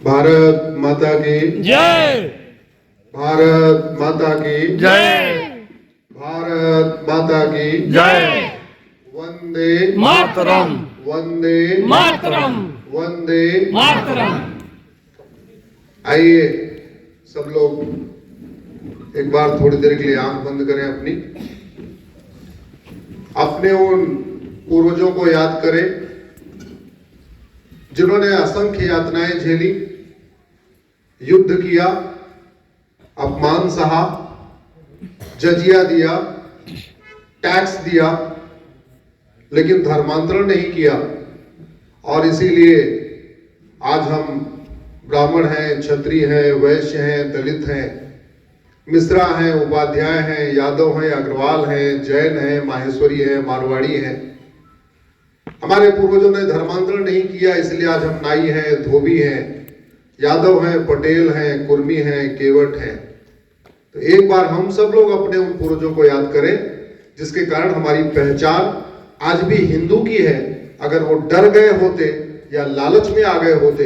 भारत माता की जय। भारत माता की जय। भारत माता की जय। वंदे मातरम। वंदे मातरम। वंदे मातरम। आइए सब लोग एक बार थोड़ी देर के लिए आंख बंद करें अपनी, अपने उन पूर्वजों को याद करें जिन्होंने असंख्य यातनाएं झेली, युद्ध किया, अपमान सहा, जजिया दिया, टैक्स दिया, लेकिन धर्मांतरण नहीं किया। और इसीलिए आज हम ब्राह्मण हैं, क्षत्रिय हैं, वैश्य हैं, दलित हैं, मिश्रा हैं, उपाध्याय हैं, यादव हैं, अग्रवाल हैं, जैन हैं, माहेश्वरी हैं, मारवाड़ी हैं। हमारे पूर्वजों ने धर्मांतरण नहीं किया, इसलिए आज हम नाई हैं, धोबी हैं, यादव हैं, पटेल हैं, कुर्मी हैं, केवट हैं। तो एक बार हम सब लोग अपने उन पूर्वजों को याद करें जिसके कारण हमारी पहचान आज भी हिंदू की है। अगर वो डर गए होते या लालच में आ गए होते,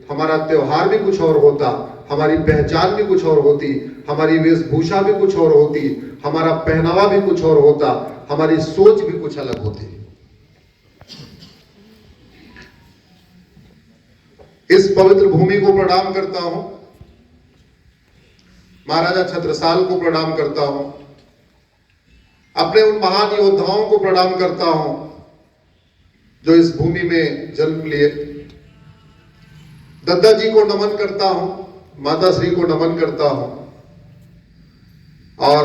हमारा त्योहार भी कुछ और होता, हमारी पहचान भी कुछ और होती, हमारी वेशभूषा भी कुछ और होती, हमारा पहनावा भी कुछ और होता, हमारी सोच भी कुछ अलग होती। इस पवित्र भूमि को प्रणाम करता हूं, महाराजा छत्रसाल को प्रणाम करता हूं, अपने उन महान योद्धाओं को प्रणाम करता हूं जो इस भूमि में जन्म लिए। दद्दा जी को नमन करता हूं, माता श्री को नमन करता हूं और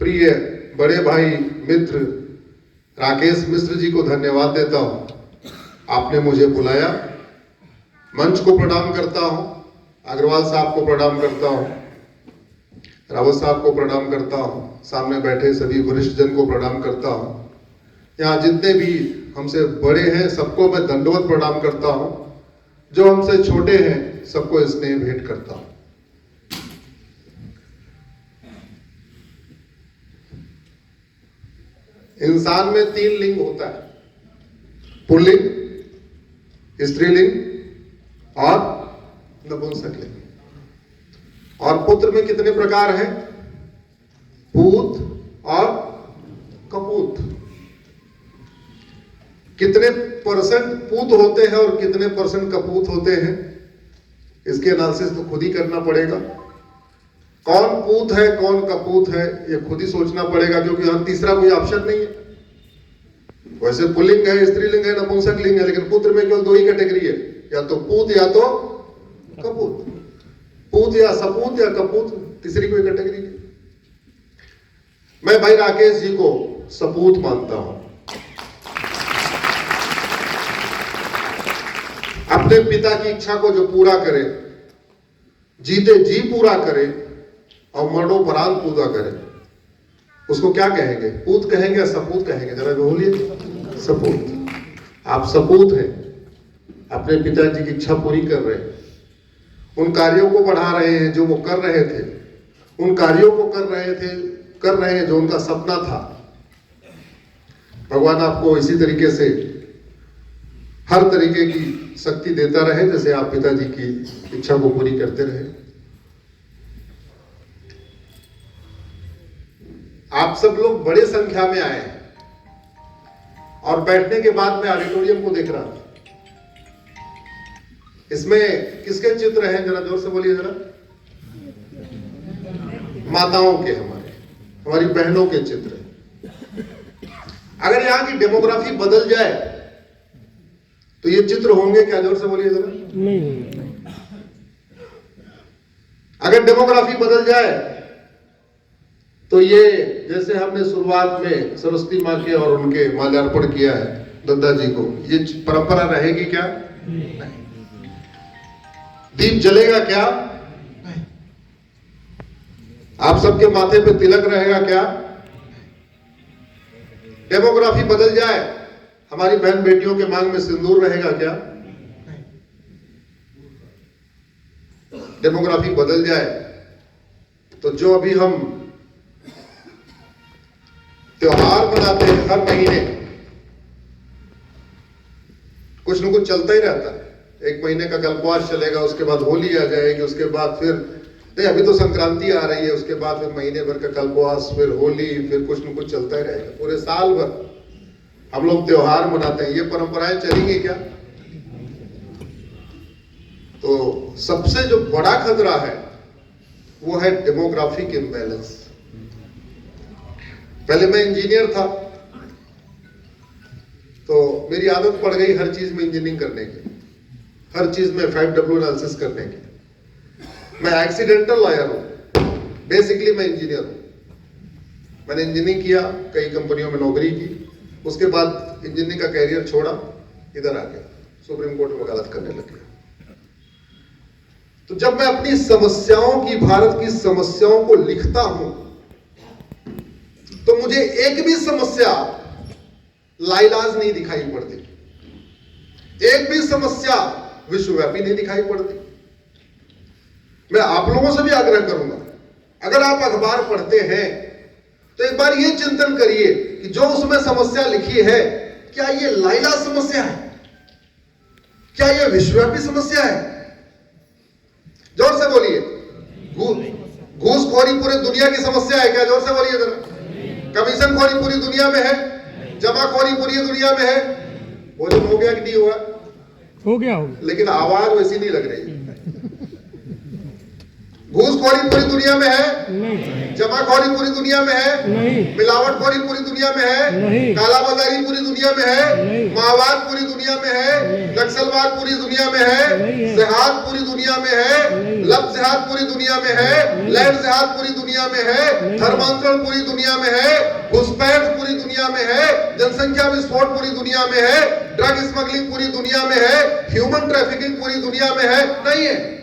प्रिय बड़े भाई मित्र राकेश मिश्र जी को धन्यवाद देता हूं। आपने मुझे बुलाया, मंच को प्रणाम करता हूं, अग्रवाल साहब को प्रणाम करता हूं, रावत साहब को प्रणाम करता हूं, सामने बैठे सभी वरिष्ठ जन को प्रणाम करता हूं, यहाँ जितने भी हमसे बड़े हैं सबको मैं दंडवत प्रणाम करता हूं, जो हमसे छोटे हैं सबको स्नेह भेंट करता हूं। इंसान में 3 लिंग होता है, पुल्लिंग, स्त्रीलिंग और नपुंसकलिंग। और पुत्र में कितने प्रकार हैं? पूत और कपूत। कितने परसेंट पूत होते हैं और कितने परसेंट कपूत होते हैं, इसके एनालिसिस तो खुद ही करना पड़ेगा। कौन पूत है कौन कपूत है ये खुद ही सोचना पड़ेगा, क्योंकि यहाँ तीसरा कोई ऑप्शन नहीं है। वैसे पुल्लिंग है, स्त्रीलिंग है, नपुंसकलिंग है, लेकिन पुत्र में केवल 2 ही कैटेगरी है, या तो पूत या तो कपूत। पूत या सपूत या कपूत, तीसरी कोई कैटेगरी नहीं। मैं भाई राकेश जी को सपूत मानता हूं। अपने पिता की इच्छा को जो पूरा करे, जीते जी पूरा करे और मरणोपरांत पूरा करे, उसको क्या कहेंगे? पूत कहेंगे या सपूत कहेंगे? जरा बोलिए। सपूत। आप सपूत हैं, अपने पिताजी की इच्छा पूरी कर रहे हैं, उन कार्यों को बढ़ा रहे हैं जो वो कर रहे थे, उन कार्यों को कर रहे हैं जो उनका सपना था। भगवान आपको इसी तरीके से हर तरीके की शक्ति देता रहे, जैसे आप पिताजी की इच्छा को पूरी करते रहे। आप सब लोग बड़े संख्या में आए हैं और बैठने के बाद मैं ऑडिटोरियम को देख रहा था। इसमें किसके चित्र हैं? जरा जोर से बोलिए जरा। माताओं के, हमारी बहनों के चित्र। अगर यहां की डेमोग्राफी बदल जाए तो ये चित्र होंगे क्या? जोर से बोलिए जरा। नहीं। अगर डेमोग्राफी बदल जाए तो ये, जैसे हमने शुरुआत में सरस्वती माँ के और उनके माल्यार्पण किया है दद्दा जी को, ये परंपरा रहेगी क्या? नहीं। दीप जलेगा क्या? नहीं। आप सबके माथे पे तिलक रहेगा क्या? डेमोग्राफी बदल जाए, हमारी बहन बेटियों के मांग में सिंदूर रहेगा क्या? नहीं। डेमोग्राफी बदल जाए तो जो अभी हम त्योहार मनाते हैं हर महीने, कुछ न कुछ चलता ही रहता है। 1 महीने का कल्पवास चलेगा, उसके बाद होली आ जाएगी, उसके बाद फिर नहीं, अभी तो संक्रांति आ रही है, उसके बाद फिर महीने भर का कल्पवास, फिर होली, फिर कुछ न कुछ चलता ही रहेगा। पूरे साल भर हम लोग त्योहार मनाते हैं, ये परंपराएं चलेंगी क्या? तो सबसे जो बड़ा खतरा है वो है डेमोग्राफिक इम्बैलेंस। पहले मैं इंजीनियर था तो मेरी आदत पड़ गई हर चीज में इंजीनियरिंग करने की, हर चीज में 5W एनालिसिस करने की। मैं एक्सीडेंटल लॉयर हूं, बेसिकली मैं इंजीनियर हूं। मैंने इंजीनियरिंग किया, कई कंपनियों में नौकरी की, उसके बाद इंजीनियरिंग का कैरियर छोड़ा, इधर आ गया, सुप्रीम कोर्ट में वकालत करने लग गया। तो जब मैं अपनी समस्याओं की, भारत की समस्याओं को लिखता हूं तो मुझे एक भी समस्या लाइलाज नहीं दिखाई पड़ती, एक भी समस्या विश्वव्यापी नहीं दिखाई पड़ती। मैं आप लोगों से भी आग्रह करूंगा, अगर आप अखबार पढ़ते हैं तो एक बार ये चिंतन करिए कि जो उसमें समस्या लिखी है, क्या ये लाइलाज समस्या है, क्या ये विश्वव्यापी समस्या है? जोर से बोलिए। घूसखोरी पूरी दुनिया की समस्या है क्या? जोर से बोलिए जरा। कमीशनखोरी पूरी दुनिया में है, जमाखोरी पूरी दुनिया में है। भोजन हो गया कि नहीं हुआ? हो गया। लेकिन आवाज वैसी नहीं लग रही। घूसखोरी पूरी दुनिया में है नहीं, जमाखोरी पूरी दुनिया में है नहीं, मिलावटखोरी पूरी दुनिया में है नहीं, कालाबाजारी पूरी दुनिया में है नहीं, माओवाद पूरी दुनिया में है, नक्सलवाद पूरी दुनिया में है, जिहाद पूरी दुनिया में है, लव जिहाद पूरी दुनिया में है, लैंड जिहाद पूरी दुनिया में है, धर्मांतरण पूरी दुनिया में है, घुसपैठ पूरी दुनिया में है, जनसंख्या विस्फोट पूरी दुनिया में है, ड्रग स्मगलिंग पूरी दुनिया में है, ह्यूमन ट्रैफिकिंग पूरी दुनिया में है? नहीं है,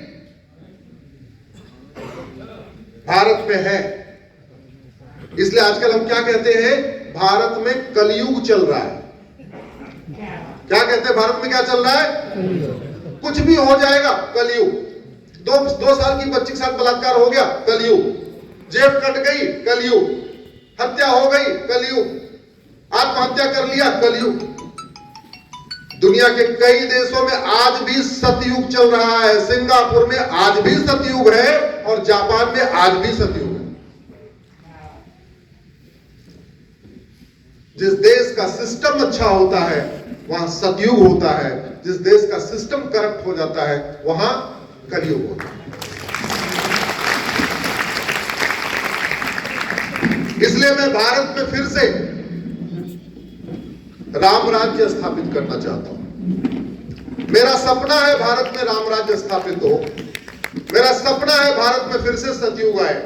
भारत में है। इसलिए आजकल हम क्या कहते हैं? भारत में कलयुग चल रहा है। क्या कहते हैं? भारत में क्या चल रहा है? कुछ भी हो जाएगा, कलयुग। 2 साल की बच्ची के साथ बलात्कार हो गया, कलयुग। जेब कट गई, कलयुग। हत्या हो गई, कलयुग। आत्महत्या कर लिया, कलयुग। दुनिया के कई देशों में आज भी सतयुग चल रहा है। सिंगापुर में आज भी सतयुग है और जापान में आज भी सतयुग है। जिस देश का सिस्टम अच्छा होता है वहां सतयुग होता है, जिस देश का सिस्टम करप्ट हो जाता है वहां कलयुग होता है। इसलिए मैं भारत में फिर से राम राज्य स्थापित करना चाहता हूं। मेरा सपना है भारत में राम राज्य स्थापित हो। मेरा सपना है भारत में फिर से सतयुग आए।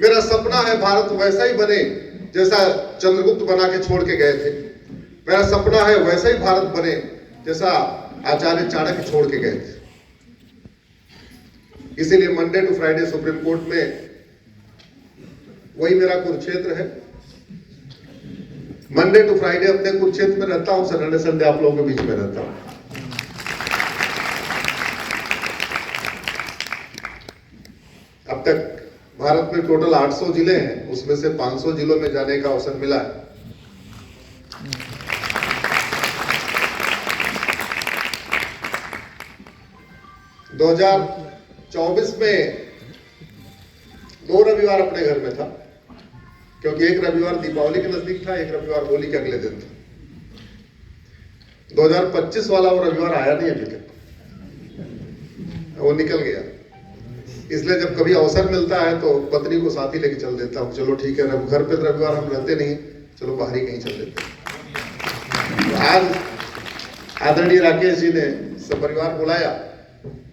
मेरा सपना है भारत वैसा ही बने जैसा चंद्रगुप्त बना के छोड़ के गए थे। मेरा सपना है वैसा ही भारत बने जैसा आचार्य चाणक्य छोड़ के गए थे। इसीलिए Monday to Friday Supreme Court में वही मेरा कुरुक्षेत्र है। मंडे टू फ्राइडे अपने कुरुक्षेत्र में रहता हूं, सैटरडे संडे आप लोगों के बीच में रहता हूं। अब तक भारत में टोटल 800 जिले हैं, उसमें से 500 जिलों में जाने का अवसर मिला है। दो 2024 में 2 रविवार अपने घर में था, क्योंकि एक रविवार दीपावली के नजदीक था, एक रविवार होली के अगले दिन था। 2025 वाला वो रविवार आया नहीं अभी तक, वो निकल गया। इसलिए जब कभी अवसर मिलता है तो पत्नी को साथ ही लेके चल देता हूँ। चलो ठीक है, घर पे रविवार हम रहते नहीं, चलो बाहर ही कहीं चल देते हैं। तो आज आदरणीय राकेश जी ने सब परिवार बुलाया,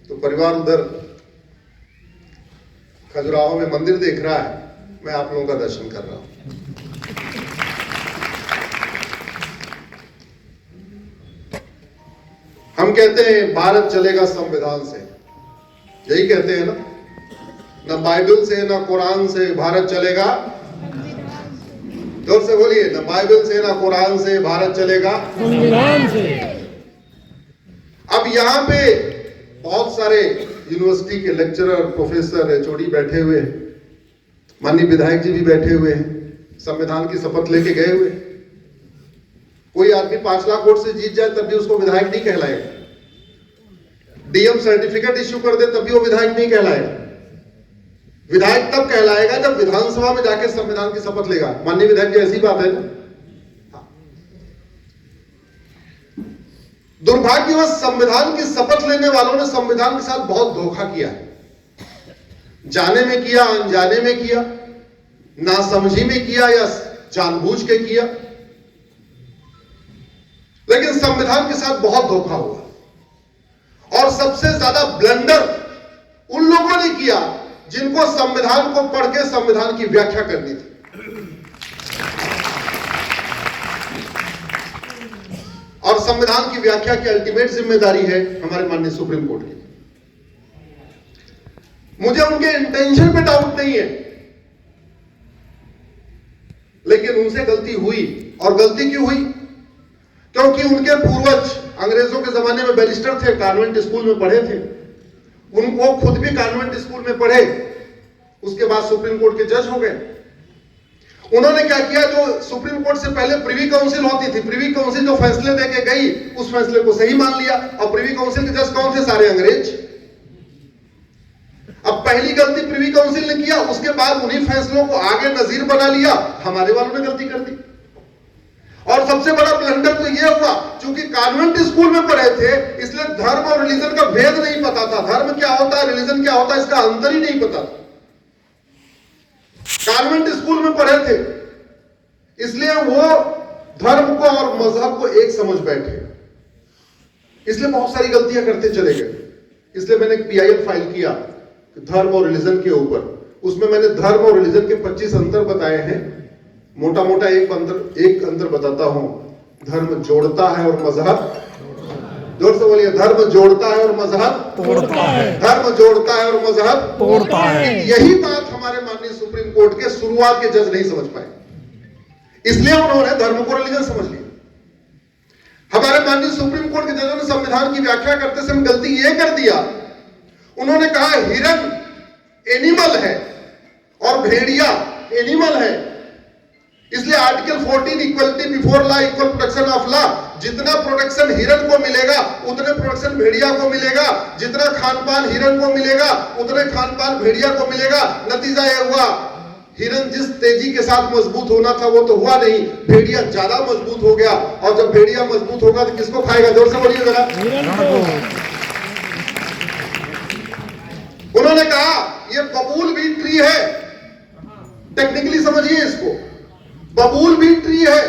तो परिवार उधर खजुराहो में मंदिर देख रहा है, मैं आप लोगों का दर्शन कर रहा हूं। हम कहते हैं भारत चलेगा संविधान से, यही कहते हैं ना? ना बाइबल से ना कुरान से भारत चलेगा। जोर से बोलिए, ना बाइबल से ना कुरान से भारत चलेगा संविधान से। अब यहाँ पे बहुत सारे यूनिवर्सिटी के लेक्चरर, प्रोफेसर, एचओडी बैठे हुए हैं, माननीय विधायक जी भी बैठे हुए हैं, संविधान की शपथ लेके गए हुए। कोई आदमी 5 लाख वोट से जीत जाए तब भी उसको विधायक नहीं कहलाएगा। डीएम सर्टिफिकेट इश्यू कर दे तब भी वो विधायक नहीं कहलाएगा। विधायक तब कहलाएगा जब विधानसभा में जाके संविधान की शपथ लेगा। माननीय विधायक जी, ऐसी बात है ना। दुर्भाग्यवश संविधान की शपथ लेने वालों ने संविधान के साथ बहुत धोखा किया है। जाने में किया, अनजाने में किया, नासमझी में किया या जानबूझ के किया, लेकिन संविधान के साथ बहुत धोखा हुआ। और सबसे ज्यादा ब्लंडर उन लोगों ने किया जिनको संविधान को पढ़ के संविधान की व्याख्या करनी थी। और संविधान की व्याख्या की अल्टीमेट जिम्मेदारी है हमारे माननीय सुप्रीम कोर्ट की। मुझे उनके इंटेंशन पे डाउट नहीं है, लेकिन उनसे गलती हुई। और गलती क्यों हुई? क्योंकि उनके पूर्वज अंग्रेजों के जमाने में बैरिस्टर थे, कॉन्वेंट स्कूल में पढ़े थे। उनको खुद भी कॉन्वेंट स्कूल में पढ़े, उसके बाद सुप्रीम कोर्ट के जज हो गए। उन्होंने क्या किया, जो सुप्रीम कोर्ट से पहले प्रिवी काउंसिल होती थी, प्रिवी काउंसिल जो फैसले देके गई उस फैसले को सही मान लिया। और प्रिवी काउंसिल के जज कौन थे? सारे अंग्रेज। अब पहली गलती प्रिवी काउंसिल ने किया, उसके बाद उन्हीं फैसलों को आगे नजीर बना लिया, हमारे वालों ने गलती कर दी। और सबसे बड़ा ब्लंडर तो यह हुआ, चूंकि कॉन्वेंट स्कूल में पढ़े थे इसलिए धर्म और रिलीजन का भेद नहीं पता था। धर्म क्या होता है, रिलीजन क्या होता है, इसका अंतर ही नहीं पता था। कॉन्वेंट स्कूल में पढ़े थे इसलिए वो धर्म को और मजहब को एक समझ बैठे, इसलिए बहुत सारी गलतियां करते चले गए। इसलिए मैंने एक पीआईएल फाइल किया धर्म और रिलीजन के ऊपर। उसमें मैंने धर्म और रिलीजन के 25 अंतर बताए हैं। मोटा मोटा एक अंतर बताता हूं। धर्म जोड़ता है और मजहब, जोर से बोलिए, धर्म जोड़ता है और मजहब तोड़ता है। धर्म जोड़ता है और मजहब तोड़ता है। यही बात हमारे माननीय सुप्रीम कोर्ट के शुरुआत के जज नहीं समझ पाए, इसलिए उन्होंने धर्म को रिलीजन समझ लिया। हमारे माननीय सुप्रीम कोर्ट के जजों ने संविधान की व्याख्या करते समय गलती यह कर दिया, उन्होंने कहा हिरन एनिमल है और भेड़िया एनिमल है, इसलिए article 14 equality before law equal protection of law. जितना प्रोटेक्शन हिरन को मिलेगा उतने प्रोटेक्शन भेड़िया को मिलेगा, जितना खान-पान हिरन को मिलेगा उतने खान-पान भेड़िया को मिलेगा। नतीजा यह हुआ, हिरन जिस तेजी के साथ मजबूत होना था वो तो हुआ नहीं, भेड़िया ज्यादा मजबूत हो गया। और जब भेड़िया मजबूत होगा तो किसको खाएगा? जोर से बोलिए जरा। उन्होंने कहा ये बबूल भी ट्री है, टेक्निकली समझिए इसको, बबूल भी ट्री है,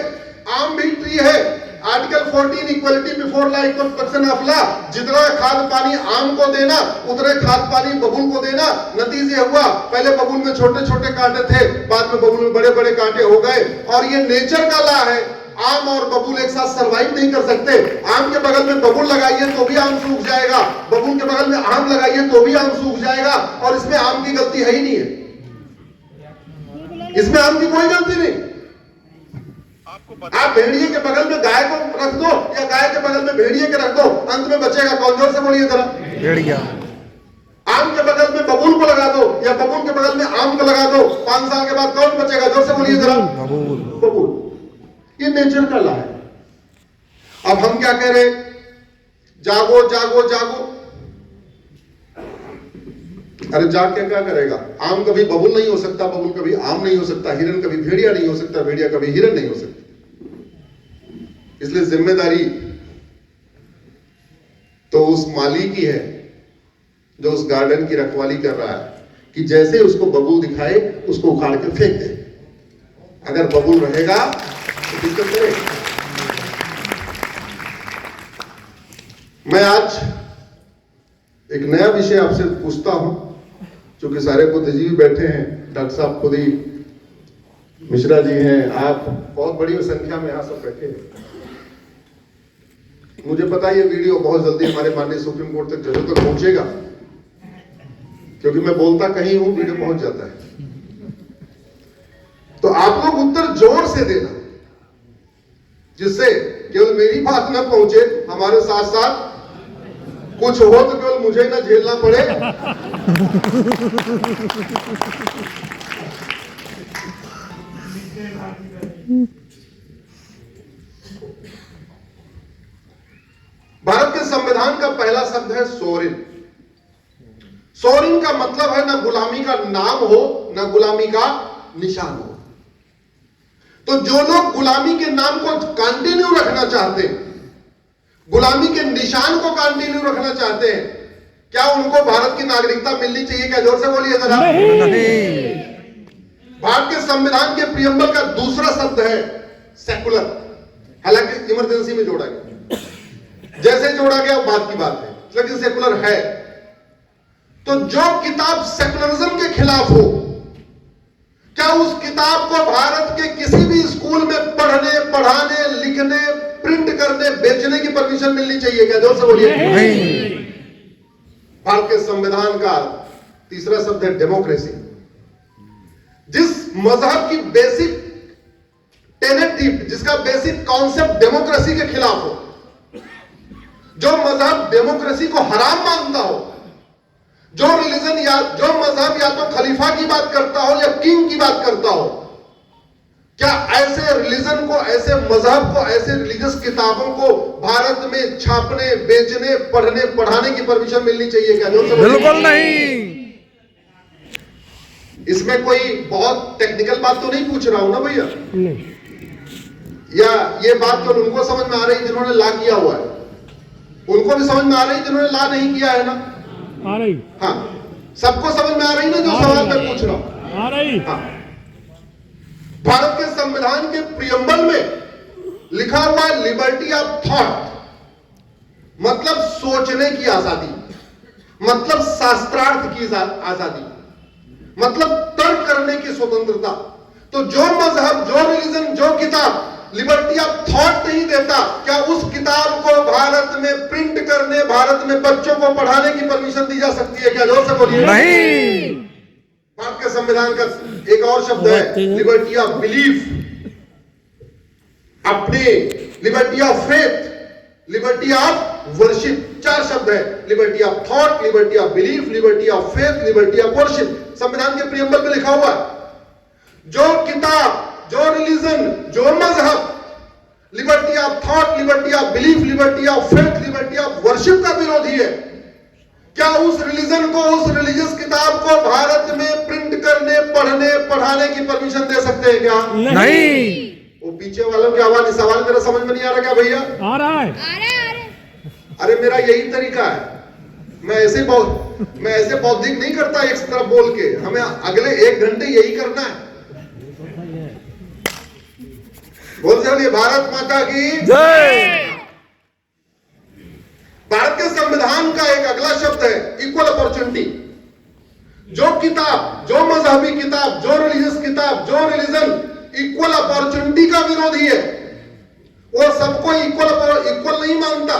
आम भी ट्री है। Article 14 equality before law equal protection of law. जितना खाद पानी आम को देना उतने खाद पानी बबूल को देना। नतीजे हुआ, पहले बबूल में छोटे छोटे कांटे थे, बाद में बबूल में बड़े बड़े कांटे हो गए। और ये नेचर का लॉ है, आम और बबूल एक साथ सरवाइव नहीं कर सकते। आम के बगल में बबूल लगाइए तो भी आम सूख जाएगा, बबूल के बगल में आम लगाइए तो भी आम सूख जाएगा। और इसमें आम की गलती है ही नहीं है, इसमें आम की कोई गलती नहीं। आप भेड़िए के बगल में गाय को रख दो या गाय के बगल में भेड़िए के रख दो, अंत में बचेगा कौन? जोर से बोलिए जरा। भेड़िया। आम के बगल में बबूल को लगा दो या बबूल के बगल में आम को लगा दो, 5 साल के बाद कौन बचेगा? जोर से बोलिए जरा। बबूल। ये नेचर का लॉ है। अब हम क्या कह रहे? जागो जागो जागो। अरे जाग के क्या करेगा? आम कभी बबूल नहीं हो सकता, बबूल कभी आम नहीं हो सकता, हिरन कभी भेड़िया नहीं हो सकता, भेड़िया कभी हिरन नहीं हो सकता। इसलिए जिम्मेदारी तो उस माली की है जो उस गार्डन की रखवाली कर रहा है, कि जैसे उसको बबूल दिखाए उसको उखाड़ के फेंक दे। अगर बबूल रहेगा तो दिक्कत करेगा। मैं आज एक नया विषय आपसे पूछता हूं, क्योंकि सारे बुद्धिजीवी बैठे हैं, डॉक्टर साहब खुद ही, मिश्रा जी हैं, आप बहुत बड़ी संख्या में यहां सब बैठे हैं। मुझे पता है ये वीडियो बहुत जल्दी हमारे माननीय सुप्रीम कोर्ट तक जजों तक पहुंचेगा, क्योंकि मैं बोलता कहीं हूं वीडियो पहुंच जाता है। तो आप लोग उत्तर जोर से देना, जिससे केवल मेरी बात न पहुंचे, हमारे साथ साथ कुछ हो तो केवल मुझे ना झेलना पड़े। भारत के संविधान का पहला शब्द है सोवरेन। सोवरेन का मतलब है ना गुलामी का नाम हो ना गुलामी का निशान हो। तो जो लोग गुलामी के नाम को कंटिन्यू रखना चाहते हैं, गुलामी के निशान को कंटिन्यू रखना चाहते हैं, क्या उनको भारत की नागरिकता मिलनी चाहिए? क्या जोर से बोलिए जरा। नहीं। भारत के संविधान के प्रियम्बल का दूसरा शब्द है सेकुलर। हालांकि इमरजेंसी में जोड़ा गया, जैसे जोड़ा गया बात की बात है, लेकिन सेकुलर है। तो जो किताब सेकुलरिज्म के खिलाफ हो, क्या उस किताब को भारत के किसी भी स्कूल में पढ़ने, पढ़ाने, लिखने, प्रिंट करने, बेचने की परमिशन मिलनी चाहिए? क्या जोर से बोलिए। भारत के संविधान का तीसरा शब्द है डेमोक्रेसी। जिस मजहब की बेसिक टेनेट थी, जिसका बेसिक कॉन्सेप्ट डेमोक्रेसी के खिलाफ हो, जो मजहब डेमोक्रेसी को हराम मानता हो, जो रिलीजन या जो मजहब या तो खलीफा की बात करता हो या किंग की बात करता हो, क्या ऐसे रिलीजन को, ऐसे मजहब को, ऐसे रिलीजियस किताबों को भारत में छापने, बेचने, पढ़ने, पढ़ाने की परमिशन मिलनी चाहिए? क्या? बिल्कुल नहीं। इसमें कोई बहुत टेक्निकल बात तो नहीं पूछ रहा हूं ना भैया? नहीं। या ये बात तो उनको समझ में आ रही जिन्होंने ला किया हुआ है, उनको भी समझ में आ रही जिन्होंने ला नहीं किया है ना? आ रही। हाँ, सबको समझ में आ रही ना जो सवाल मैं पूछ रहा हूं? आ रही। हाँ। भारत के संविधान के प्रियम्बल में लिखा हुआ है लिबर्टी ऑफ थॉट, मतलब सोचने की आजादी, मतलब शास्त्रार्थ की आजादी, मतलब तर्क करने की स्वतंत्रता। तो जो मजहब, जो रिलीजन, जो किताब लिबर्टी ऑफ थॉट नहीं देता, क्या उस किताब को भारत में प्रिंट करने, भारत में बच्चों को पढ़ाने की परमिशन दी जा सकती है? क्या जोर से बोलिए। नहीं। भारत के संविधान का एक और शब्द है लिबर्टी ऑफ बिलीफ, अपने liberty of faith, liberty of worship. चार शब्द है, liberty of thought, liberty of belief, liberty of faith, liberty of worship. संविधान के प्रियम्बल में लिखा हुआ है। जो किताब, जो रिलीजन, जो मजहब liberty of thought, liberty of belief, liberty of faith, liberty of worship का विरोधी है, क्या उस रिलीजन को, उस रिलीजियस किताब को भारत में प्रिंट करने, पढ़ने, पढ़ाने की परमिशन दे सकते हैं? क्या? नहीं। वो पीछे वालों की आवाज, सवाल मेरा समझ में नहीं आ रहा क्या भैया? आ रहा है। अरे मेरा यही तरीका है, मैं ऐसे बौद्धिक नहीं करता एक तरफ बोल के, हमें अगले 1 घंटे यही करना है। बोल चलिए भारत माता की जय। भारत के संविधान का एक अगला शब्द है इक्वल अपॉर्चुनिटी। जो किताब, जो मजहबी किताब, जो रिलीजियस किताब, जो रिलीजन इक्वल अपॉर्चुनिटी का विरोधी है, वो सबको इक्वल नहीं मानता,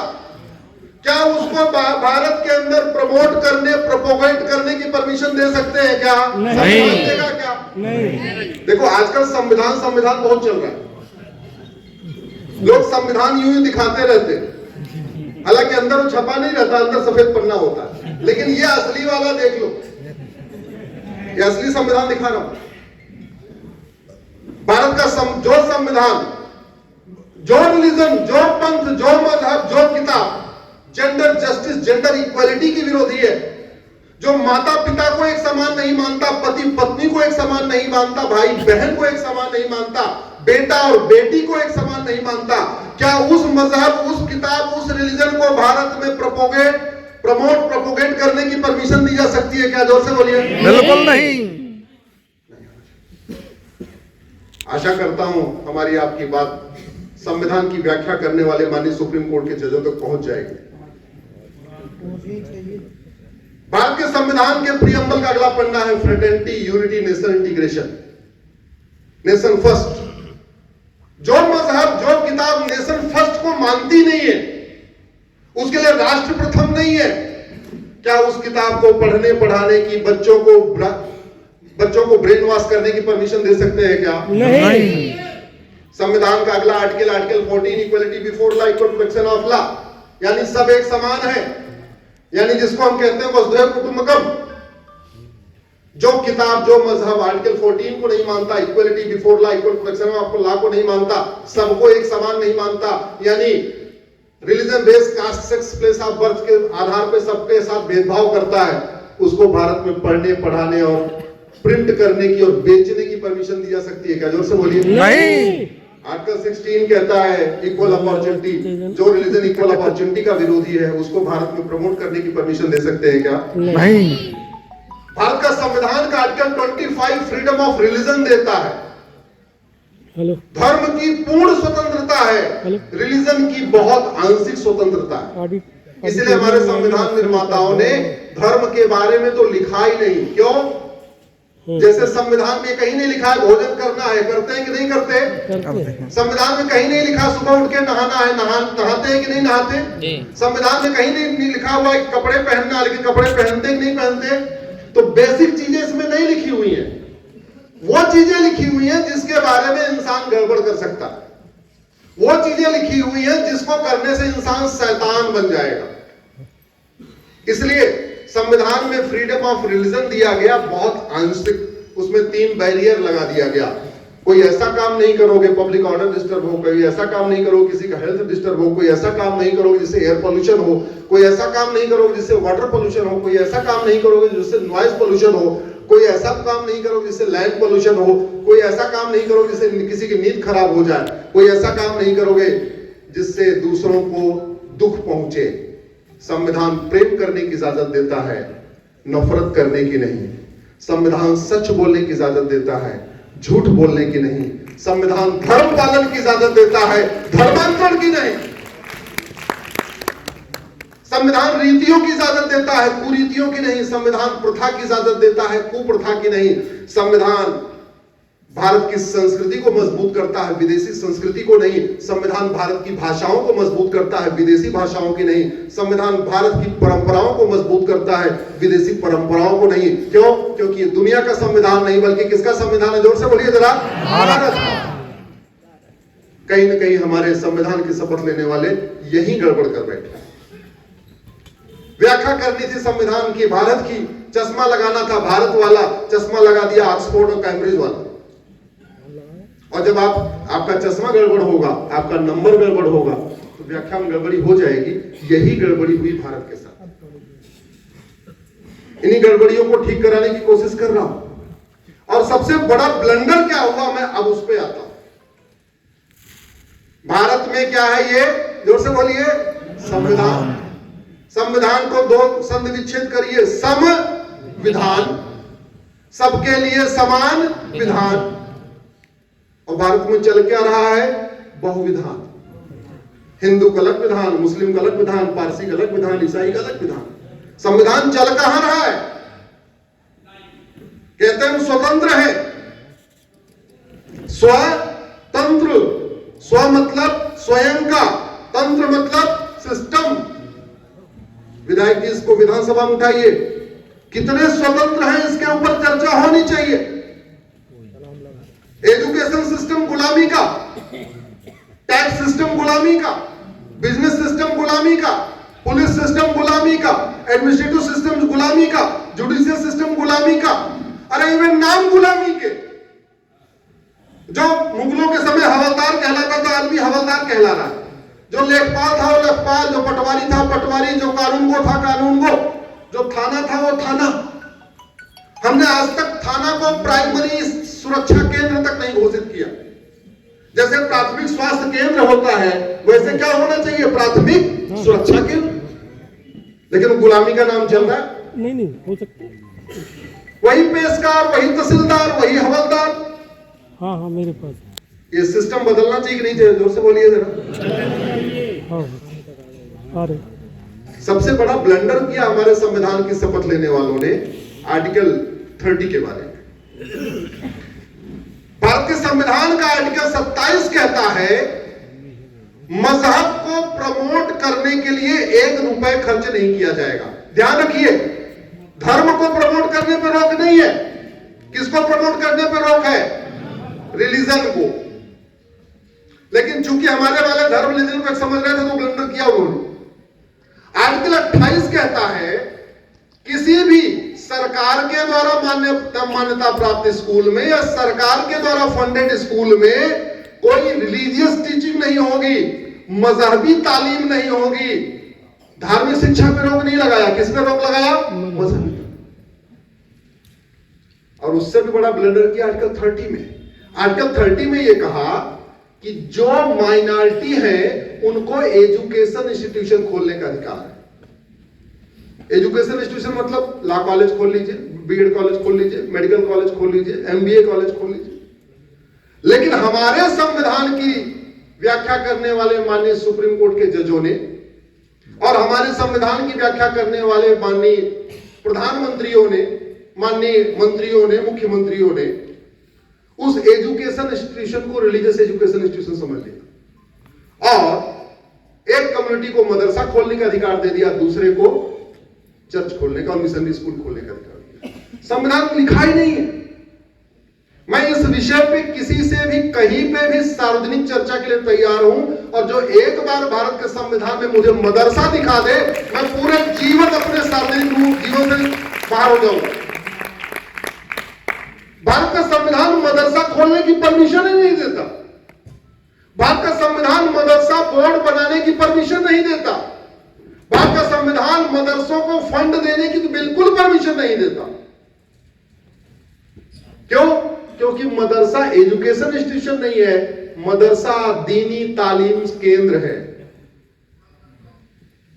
क्या उसको भारत के अंदर प्रमोट करने, प्रोपोगेट करने की परमिशन दे सकते हैं? क्या? नहीं। देगा क्या? नहीं। देखो आजकल संविधान बहुत चल रहा है, लोग संविधान यूं ही दिखाते रहते हैं, हालांकि अंदर वो छपा नहीं रहता, अंदर सफेद पन्ना होता है। लेकिन ये असली वाला देख लो, ये असली संविधान दिखा रहा हूं। भारत का जो संविधान, जो रिलीजन, जो पंथ, जो मजहब, जो किताब जेंडर जस्टिस, जेंडर इक्वालिटी की विरोधी है, जो माता पिता को एक समान नहीं मानता, पति पत्नी को एक समान नहीं मानता, भाई बहन को एक समान नहीं मानता, बेटा और बेटी को एक समान नहीं मानता, क्या उस मजहब, उस किताब, उस रिलीजन को भारत में प्रोपोगेट करने की परमिशन दी जा सकती है? क्या? जोर से बोलिए। बिल्कुल नहीं। आशा करता हूं हमारी आपकी बात संविधान की व्याख्या करने वाले माननीय सुप्रीम कोर्ट के जजों तक पहुंच जाएगी। भारत के संविधान के प्रियम्बल का अगला पन्ना है fraternity, unity, national integration, nation first. जो मजहब, जो किताब नेशन फर्स्ट को मानती नहीं है, उसके लिए राष्ट्र प्रथम नहीं है, क्या उस किताब को पढ़ने, पढ़ाने की, बच्चों को ब्रेन वॉश करने की परमिशन दे सकते हैं? क्या? नहीं। संविधान का अगला article 14, equality before law, equal protection of law, यानी सब एक समान है, यानी जिसको हम कहते हैं वसुधैव कुटुंबकम। जो किताब, जो मजहब आर्टिकल 14 को नहीं मानता, equality before law, equal protection of law को नहीं मानता, सबको एक समान नहीं मानता, यानी religion, race, caste, sex, place of birth के आधार पे सबके साथ भेदभाव करता है, उसको भारत में पढ़ने, पढ़ाने और प्रिंट करने की और बेचने की परमिशन दी जा सकती है क्या? जोर से बोलिए। नहीं। आर्टिकल 16 कहता है इक्वल अपॉर्चुनिटी। जो रिलीजन इक्वल अपॉर्चुनिटी का विरोधी है उसको भारत में प्रमोट करने की परमिशन दे सकते हैं क्या? नहीं। भारत का संविधान का आर्टिकल 25 फ्रीडम ऑफ रिलीजन देता है। हेलो, धर्म की पूर्ण स्वतंत्रता है, रिलीजन की बहुत आंशिक स्वतंत्रता है। ऑडिट इसलिए हमारे संविधान निर्माताओं ने धर्म के बारे में तो लिखा ही नहीं। क्यों? जैसे संविधान में कहीं नहीं लिखा है भोजन करना है, करते हैं कि नहीं करते? संविधान में कहीं नहीं लिखा सुबह उठ के नहाना है, नहाते हैं कि नहीं नहाते? संविधान में कहीं नहीं लिखा हुआ है कपड़े पहनना है, लेकिन कपड़े पहनते कि नहीं पहनते? तो बेसिक चीजें इसमें नहीं लिखी हुई हैं। वो चीजें लिखी हुई हैं जिसके बारे में इंसान गड़बड़ कर सकता है। वो चीजें लिखी हुई हैं जिसको करने से इंसान शैतान बन जाएगा। इसलिए संविधान में फ्रीडम ऑफ रिलीजन दिया गया बहुत आंशिक, उसमें 3 बैरियर लगा दिया गया। कोई ऐसा काम नहीं करोगे पब्लिक ऑर्डर डिस्टर्ब हो, कोई ऐसा काम नहीं करोगे किसी का हेल्थ डिस्टर्ब हो, कोई ऐसा काम नहीं करोगे जिससे एयर पोल्यूशन हो, कोई ऐसा काम नहीं करोगे जिससे वाटर पोल्यूशन हो, कोई ऐसा काम नहीं करोगे जिससे नॉइज पोल्यूशन हो, कोई ऐसा काम नहीं करोगे जिससे लैंड पोल्यूशन हो, कोई ऐसा काम नहीं करोगे जिससे किसी की नींद खराब हो जाए, कोई ऐसा काम नहीं करोगे जिससे दूसरों को दुख पहुंचे। संविधान प्रेम करने की इजाजत देता है, नफरत करने की नहीं। संविधान सच बोलने की इजाजत देता है, झूठ बोलने की नहीं। संविधान धर्म पालन की इजाजत देता है, धर्मांतरण की नहीं। संविधान रीतियों की इजाजत देता है, कुरीतियों की नहीं। संविधान प्रथा की इजाजत देता है, कुप्रथा की नहीं। संविधान भारत की संस्कृति को मजबूत करता है, विदेशी संस्कृति को नहीं। संविधान भारत की भाषाओं को मजबूत करता है, विदेशी भाषाओं की नहीं। संविधान भारत की परंपराओं को मजबूत करता है, विदेशी परंपराओं को नहीं। क्यों? क्योंकि ये दुनिया का संविधान नहीं बल्कि किसका संविधान है? जोर से बोलिए जरा। भारत। कहीं न कहीं हमारे संविधान की शपथ लेने वाले यही गड़बड़ कर बैठे। व्याख्या करनी थी संविधान की, भारत की, चश्मा लगाना था भारत वाला, चश्मा लगा दिया ऑक्सफोर्ड और कैम्ब्रिज वाला। और जब आपका चश्मा गड़बड़ होगा, आपका नंबर गड़बड़ होगा, तो व्याख्या में गड़बड़ी हो जाएगी। यही गड़बड़ी हुई भारत के साथ। इन्हीं गड़बड़ियों को ठीक कराने की कोशिश कर रहा हूं। और सबसे बड़ा ब्लंडर क्या हुआ, मैं अब उस पे आता हूं। भारत में क्या है ये? जोर से बोलिए। संविधान। संविधान को 2 संधि विच्छेद करिए। संविधान, सबके लिए समान विधान। और भारत में चल क्या रहा है? बहुविधान। हिंदू का अलग विधान, मुस्लिम का अलग विधान, पारसी का अलग विधान, ईसाई का अलग विधान। संविधान चल कहां रहा है? कहते हैं हम स्वतंत्र हैं, स्वतंत्र। स्व मतलब स्वयं का, तंत्र मतलब सिस्टम। विधायक जी इसको विधानसभा में उठाइए। कितने स्वतंत्र हैं इसके ऊपर चर्चा होनी चाहिए। एजुकेशन सिस्टम गुलामी का, टैक्स सिस्टम गुलामी का, बिजनेस सिस्टम गुलामी का, पुलिस सिस्टम गुलामी का, एडमिनिस्ट्रेटिव सिस्टम गुलामी का, जुडिशियल सिस्टम गुलामी का। अरे इवन नाम गुलामी के। जो मुगलों के समय हवलदार कहलाता था, आदमी हवलदार कहला रहा है। जो लेखपाल था वो लेखपाल, जो पटवारी था पटवारी, जो कानून को था कानून को, जो थाना था वो थाना। हमने आज तक थाना को प्राइमरी सुरक्षा केंद्र तक नहीं घोषित किया। जैसे प्राथमिक स्वास्थ्य केंद्र होता है वैसे क्या होना चाहिए? प्राथमिक सुरक्षा केंद्र। लेकिन गुलामी का नाम चल रहा है। नहीं हो सकते। वही पेशकार, वही तहसीलदार, वही हवलदार। हाँ मेरे पास। ये सिस्टम बदलना चाहिए कि नहीं चाहिए? जोर से बोलिए जरा। हाँ अरे सबसे बड़ा ब्लंडर किया हमारे संविधान की शपथ लेने वालों ने आर्टिकल 30 के बारे में। भारत के संविधान का आर्टिकल 27 कहता है मजहब को प्रमोट करने के लिए 1 रुपए खर्च नहीं किया जाएगा। ध्यान रखिए, धर्म को प्रमोट करने पर रोक नहीं है। किसको प्रमोट करने पर रोक है? रिलीजन को। लेकिन चूंकि हमारे वाले धर्म रिलीजन को समझ रहे थे तो ब्लंडर किया उन्होंने। आर्टिकल 28 कहता है किसी भी सरकार के द्वारा मान्यता प्राप्त स्कूल में या सरकार के द्वारा फंडेड स्कूल में कोई रिलीजियस टीचिंग नहीं होगी। मजहबी तालीम नहीं होगी। धार्मिक शिक्षा पे रोक नहीं लगाया, किस पे रोक लगाया? मजहबी। और उससे भी बड़ा ब्लंडर किया आर्टिकल 30 में। आर्टिकल 30 में यह कहा कि जो माइनॉरिटी है उनको एजुकेशन इंस्टीट्यूशन खोलने का अधिकार है। एजुकेशन इंस्टीट्यूशन मतलब लॉ कॉलेज खोल लीजिए, बीएड कॉलेज खोल लीजिए, मेडिकल कॉलेज खोल लीजिए, एमबीए कॉलेज खोल लीजिए। लेकिन हमारे संविधान की व्याख्या करने वाले माननीय सुप्रीम कोर्ट के जजों ने और हमारे संविधान की व्याख्या करने वाले माननीय प्रधानमंत्रियों ने, माननीय मंत्रियों ने, मुख्यमंत्रियों ने उस एजुकेशन इंस्टीट्यूशन को रिलीजियस एजुकेशन इंस्टीट्यूशन समझ लिया और एक कम्युनिटी को मदरसा खोलने का अधिकार दे दिया, दूसरे को चर्च खोलने का और मिशनरी स्कूल खोलने का अधिकार दिया। संविधान में लिखा ही नहीं है। मैं इस विषय पे किसी से भी कहीं पे भी सार्वजनिक चर्चा के लिए तैयार हूं और जो एक बार भारत के संविधान में मुझे मदरसा दिखा दे, मैं पूरे जीवन अपने सार्वजनिक जीवन से बाहर हो जाऊंगा। भारत का संविधान मदरसा खोलने की परमिशन ही नहीं देता। भारत का संविधान मदरसा बोर्ड बनाने की परमिशन नहीं देता। भारत का संविधान मदरसों को फंड देने की तो बिल्कुल परमिशन नहीं देता। क्यों? क्योंकि मदरसा एजुकेशन इंस्टीट्यूशन नहीं है, मदरसा दीनी तालीम केंद्र है।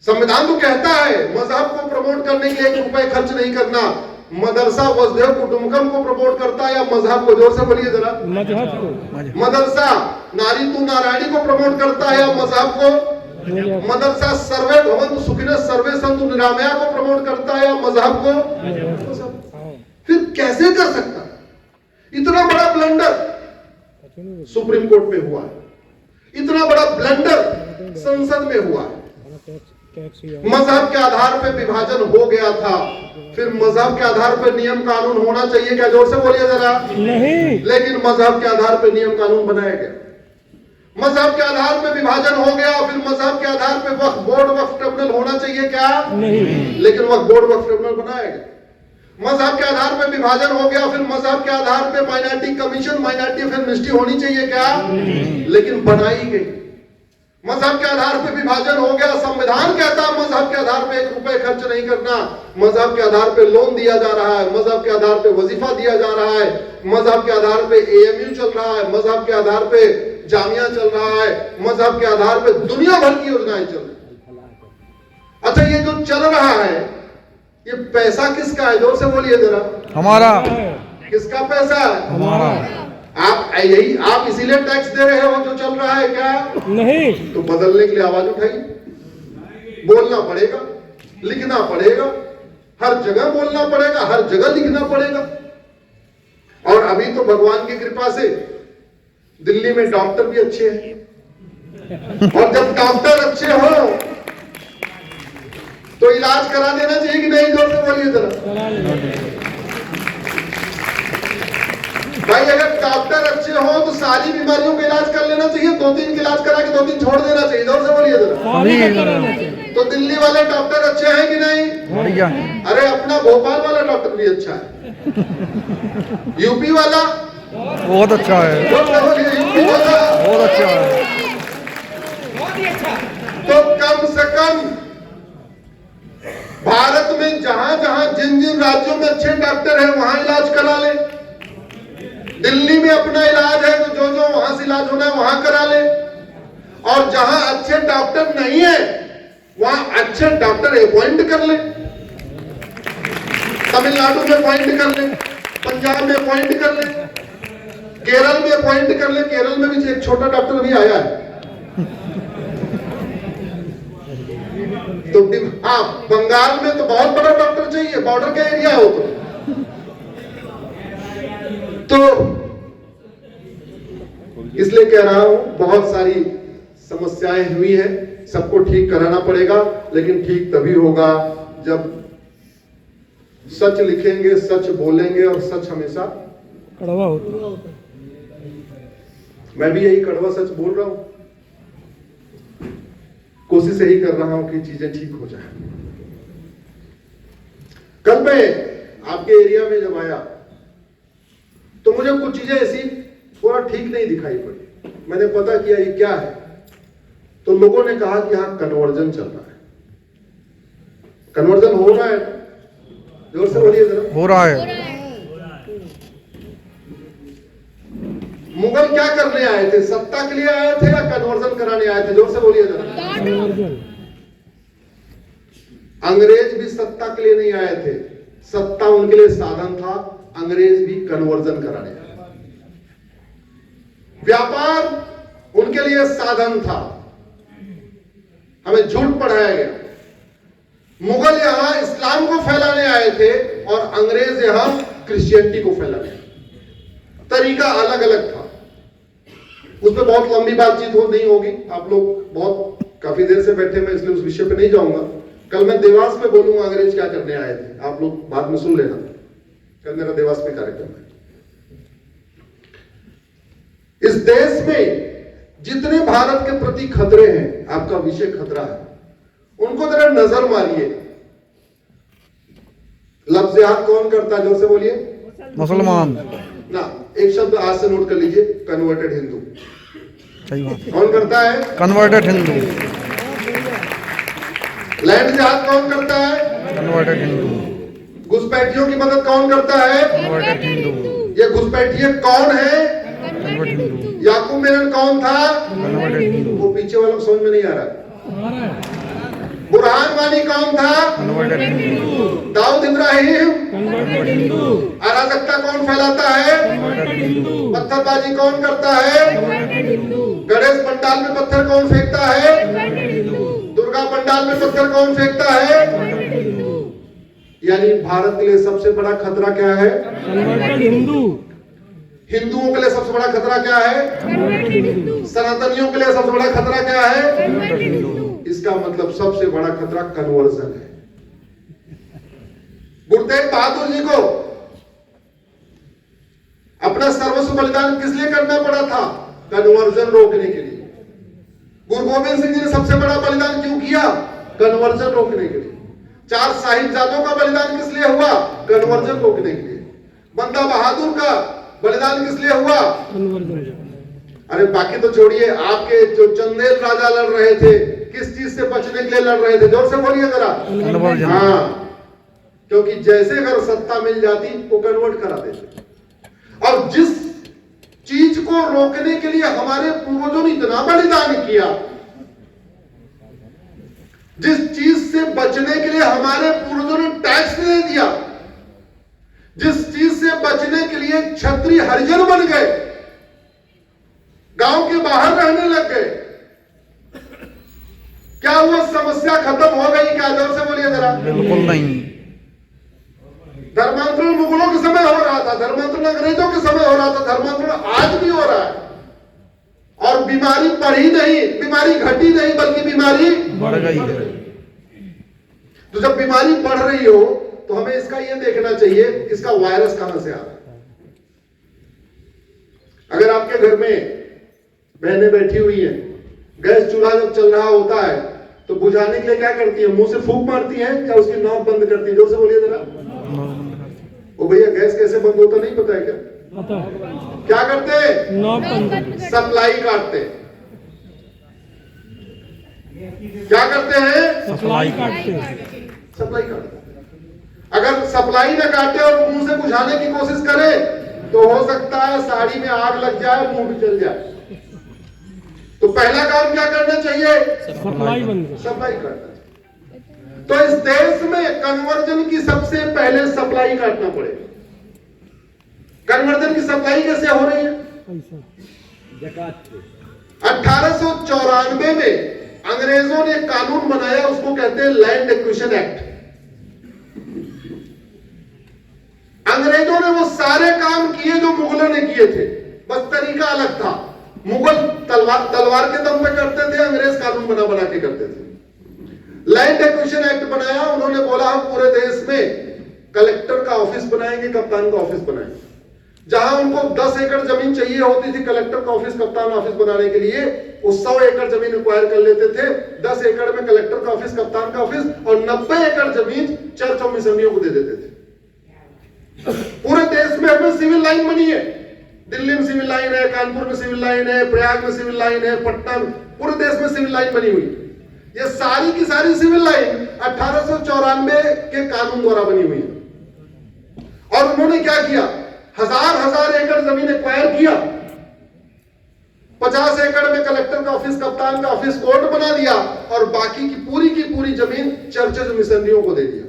संविधान तो कहता है मजहब को प्रमोट करने के लिए 1 रुपए खर्च नहीं करना। मदरसा वसुधैव कुटुंबकम को प्रमोट करता है या मजहब को? जोर से बोलिए जरा। मजहब को। मदरसा नारी तू नारायणी को प्रमोट करता है या मजहब को? मदरसा सर्वे भवन्तु सुखिनः सर्वे सन्तु निरामया को प्रमोट करता है या मजहब को? फिर कैसे कर सकता? इतना बड़ा ब्लंडर सुप्रीम कोर्ट में हुआ है, इतना बड़ा ब्लंडर संसद में हुआ है। मजहब के आधार पर विभाजन हो गया था, फिर मजहब के आधार पर नियम कानून होना चाहिए क्या? जोर से बोलिए जरा। नहीं। लेकिन मजहब के आधार पर नियम कानून बनाया गया। मजहब के आधार पर विभाजन हो गया, फिर मजहब के आधार पर वक्फ बोर्ड, वक्फ ट्रिब्यूनल होना चाहिए क्या? नहीं। लेकिन वक्फ बोर्ड, वक्फ ट्रिब्यूनल बनाया गया। मजहब के आधार पर विभाजन हो गया, फिर मजहब के आधार पर minority commission, minority affair ministry होनी चाहिए क्या? लेकिन बनाई गई। मजहब के आधार पर विभाजन हो गया, संविधान कहता है मजहब के आधार पर 1 रुपए खर्च नहीं करना। मजहब के आधार पर लोन दिया जा रहा है, मजहब के आधार पर वजीफा दिया जा रहा है, मजहब के आधार पर एएमयू चल रहा है, मजहब के आधार पर जामिया चल रहा है, मजहब के आधार पर दुनिया भर की योजनाएं चल रही है। अच्छा, ये जो चल रहा है ये पैसा किसका है? जोर से बोलिए जरा। हमारा। किसका पैसा है? हमारा। आप इसीलिए टैक्स दे रहे हो जो चल रहा है क्या? नहीं। तो बदलने के लिए आवाज उठाइए। बोलना पड़ेगा, लिखना पड़ेगा, हर जगह बोलना पड़ेगा, हर जगह लिखना पड़ेगा। और अभी तो भगवान की कृपा से दिल्ली में डॉक्टर भी अच्छे हैं और जब डॉक्टर अच्छे हो तो इलाज करा देना चाहिए कि नहीं? जोर से बोलिए जरा। भाई अगर डॉक्टर अच्छे हो तो सारी बीमारियों का इलाज कर लेना चाहिए, 2-3 इलाज करा के 2-3 छोड़ देना चाहिए। जोर से बोलिए जरा। तो दिल्ली वाले डॉक्टर अच्छे हैं कि नहीं? अरे अपना भोपाल वाला डॉक्टर भी अच्छा है, यूपी वाला बहुत अच्छा है, यूपी वाला बहुत अच्छा है। तो कम से कम भारत में जहां जहां जिन जिन राज्यों में अच्छे डॉक्टर हैं वहां इलाज करा ले। दिल्ली में अपना इलाज है तो जो जो वहां से इलाज होना है वहां करा ले। और जहां अच्छे डॉक्टर नहीं है वहां अच्छे डॉक्टर अपॉइंट कर ले। तमिलनाडु में अपॉइंट कर ले, पंजाब में अपॉइंट कर ले, केरल में अपॉइंट कर ले। केरल में भी एक छोटा डॉक्टर अभी आया है। तो हाँ, बंगाल में तो बहुत बड़ा डॉक्टर चाहिए, बॉर्डर का एरिया हो तो इसलिए कह रहा हूं बहुत सारी समस्याएं हुई हैं, सबको ठीक कराना पड़ेगा। लेकिन ठीक तभी होगा जब सच लिखेंगे, सच बोलेंगे और सच हमेशा कड़वा होता है। मैं भी यही कड़वा सच बोल रहा हूं, कोशिश यही कर रहा हूं कि चीजें ठीक हो जाए। कल मैं आपके एरिया में जब आया तो मुझे कुछ चीजें ऐसी थोड़ा ठीक नहीं दिखाई पड़ी। मैंने पता किया ये क्या है, तो लोगों ने कहा कि हाँ कन्वर्जन चल रहा है। कन्वर्जन हो रहा है, जोर से बोलिए जरा। हो रहा है। मुगल क्या करने आए थे? सत्ता के लिए आए थे या कन्वर्जन कराने आए थे? जोर से बोलिए जरा। कन्वर्जन। अंग्रेज भी सत्ता के लिए नहीं आए थे, सत्ता उनके लिए साधन था। अंग्रेज भी कन्वर्जन कराने आए। व्यापार उनके लिए साधन था। हमें झूठ पढ़ाया गया। मुगल यहां इस्लाम को फैलाने आए थे और अंग्रेज यहां क्रिश्चियनिटी को फैलाने आए। तरीका अलग अलग था। उस पर बहुत लंबी बातचीत नहीं होगी, आप लोग बहुत काफी देर से बैठे, मैं इसलिए उस विषय पे नहीं जाऊंगा। कल मैं देवास पे बोलूंगा अंग्रेज क्या करने आए थे, आप लोग बाद में सुन लेना। कल मेरा देवास में कार्यक्रम है। इस देश में जितने भारत के प्रति खतरे हैं, आपका विषय खतरा है, उनको जरा नजर मारिए। लफ्ज़ याद कौन करता है? जोर से बोलिए। मुसलमान। ना, एक शब्द आज से नोट कर लीजिए, कन्वर्टेड हिंदू। सही बात। कौन करता है? कन्वर्टेड हिंदू। लैंड जिहाद कौन करता है? कन्वर्टेड हिंदू। घुसपैठियों की मदद कौन करता है? कन्वर्टेड हिंदू। ये घुसपैठिए कौन है? कन्वर्टेड हिंदू। याकूब मेनन कौन था? कन्वर्टेड हिंदू। वो पीछे वालों को समझ में नहीं आ रहा। बुरहान वानी कौन था? कन्वर्टेड हिंदू। दाऊद इब्राहिम। कन्वर्टेड हिंदू। अराजकता कौन फैलाता है? कन्वर्टेड हिंदू। पत्थरबाजी कौन करता है? कन्वर्टेड हिंदू। गणेश पंडाल में पत्थर कौन फेंकता है? कन्वर्टेड हिंदू। दुर्गा पंडाल में पत्थर कौन फेंकता है? कन्वर्टेड हिंदू। यानी भारत के लिए सबसे बड़ा खतरा क्या है? कन्वर्टेड हिंदू। हिंदुओं के लिए सबसे बड़ा खतरा क्या है? कन्वर्टेड हिंदू। सनातनियों के लिए सबसे बड़ा खतरा क्या है? कन्वर्टेड हिंदू। इसका मतलब सबसे बड़ा खतरा कन्वर्जन है। गुरु तेग बहादुर जी को अपना सर्वस्व बलिदान किस लिए करना पड़ा था? कन्वर्जन रोकने के लिए। गुरु गोविंद सिंह जी ने सबसे बड़ा बलिदान क्यों किया? कन्वर्जन रोकने के लिए। 4 साहिबजादों का बलिदान किस लिए हुआ? कन्वर्जन रोकने के लिए। बंदा बहादुर का बलिदान किस लिए हुआ? कन्वर्जन। अरे बाकी तो छोड़िए, आपके जो चंदेल राजा लड़ रहे थे, किस चीज से बचने के लिए लड़ रहे थे? जोर से बोलिए जरा। कन्वर्जन। हाँ, क्योंकि जैसे अगर सत्ता मिल जाती वो कन्वर्ट करा देते। और जिस चीज को रोकने के लिए हमारे पूर्वजों ने इतना बलिदान किया, जिस चीज से बचने के लिए हमारे पूर्वजों ने टैक्स दे दिया, जिस चीज से बचने के लिए क्षत्रिय हरिजन बन गए, गांव के बाहर रहने लग गए, क्या वो समस्या खत्म हो गई? क्या? जोर से बोलिए जरा। बिल्कुल नहीं। धर्मांतरण मुगलों के समय हो रहा था, धर्मांतरण अंग्रेजों के समय हो रहा था, धर्मांतरण आज भी हो रहा है। और बीमारी बढ़ी नहीं, बीमारी घटी नहीं, बल्कि बीमारी बढ़ गई है। तो जब बीमारी बढ़ रही हो तो हमें इसका यह देखना चाहिए इसका वायरस कहां से आ रहा है। अगर आपके घर में बहनें बैठी हुई हैं, गैस चूल्हा जब चल रहा होता है तो बुझाने के लिए क्या करती है? मुंह से फूंक मारती है या उसकी नॉब बंद करती है? जोर से बोलिए जरा। ओ भैया, गैस कैसे बंद होता नहीं पता है क्या? पता है। क्या करते? नॉब बंद। सप्लाई काटते। क्या करते हैं? सप्लाई काटते। सप्लाई काटते। अगर सप्लाई न काटे और मुंह से बुझाने की कोशिश करे तो हो सकता है साड़ी में आग लग जाए, मुंह भी जल जाए। तो पहला काम क्या करना चाहिए? सप्लाई बंद। सप्लाई करना। तो इस देश में कन्वर्जन की सबसे पहले सप्लाई काटना पड़ेगा। कन्वर्जन की सप्लाई कैसे हो रही है? 1894 में अंग्रेजों ने कानून बनाया, उसको कहते हैं लैंड एक्विजिशन एक्ट। अंग्रेजों ने वो सारे काम किए जो मुगलों ने किए थे, बस तरीका अलग था। मुगल तलवार के दम पे करते थे, अंग्रेज कानून बना के करते थे। लैंड एक्विजिशन एक्ट बनाया उन्होंने, बोला हम पूरे देश में कलेक्टर का ऑफिस बनाएंगे, कप्तान का ऑफिस बनाएंगे। जहां उनको 10 एकड़ जमीन चाहिए होती थी कलेक्टर का ऑफिस, कप्तान ऑफिस बनाने के लिए, वो 100 एकड़ जमीन रिक्वायर कर लेते थे। 10 एकड़ में कलेक्टर का ऑफिस, कप्तान का ऑफिस, और 90 एकड़ जमीन चर्च और मिशनरियों को दे देते थे। पूरे देश में हमें सिविल लाइन बनी है। दिल्ली में सिविल लाइन है, कानपुर में सिविल लाइन है, प्रयाग में सिविल लाइन है, पटना में, पूरे देश में सिविल लाइन बनी हुई है। ये सारी की सारी सिविल लाइन 1894 के कानून द्वारा बनी हुई है। और उन्होंने क्या किया, हजार एकड़ जमीन एक्वायर किया, 50 एकड़ में कलेक्टर का ऑफिस, कप्तान का ऑफिस, कोर्ट बना दिया, और बाकी की पूरी जमीन चर्चेज मिशनरियों को दे दिया।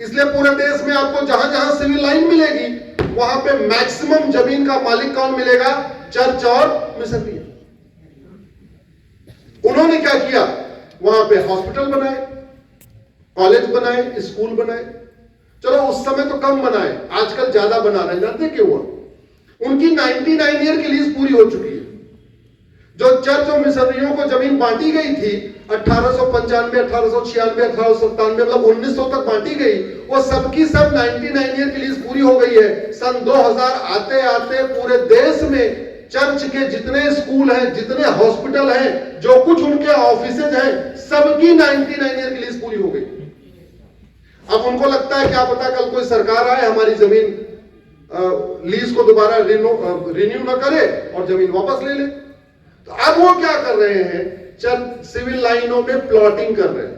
इसलिए पूरे देश में आपको जहां जहां सिविल लाइन मिलेगी वहां पे मैक्सिमम जमीन का मालिक कौन मिलेगा, चर्च और मिशनरी। उन्होंने क्या किया, वहां पे हॉस्पिटल बनाए, कॉलेज बनाए, स्कूल बनाए। चलो उस समय तो कम बनाए, आजकल ज्यादा बना रहे हैं। जानते क्यों हुआ, उनकी 99 ईयर की लीज पूरी हो चुकी है। जो चर्च और मिशनरियों को जमीन बांटी गई थी 1895, 1896, 1897, मतलब 1900 तक बांटी गई, वो सबकी सब 99 ईयर की लीज पूरी हो गई है। सन 2000 आते आते पूरे देश में चर्च के जितने स्कूल हैं, जितने हॉस्पिटल हैं, जो कुछ उनके ऑफिसेज हैं, सबकी 99 ईयर की लीज पूरी हो गई। अब उनको लगता है क्या पता कल कोई सरकार आए, हमारी जमीन लीज को दोबारा रिन्यू ना करे और जमीन वापस ले ले। तो अब वो क्या कर रहे हैं, चर्च सिविल लाइनों में प्लॉटिंग कर रहे हैं।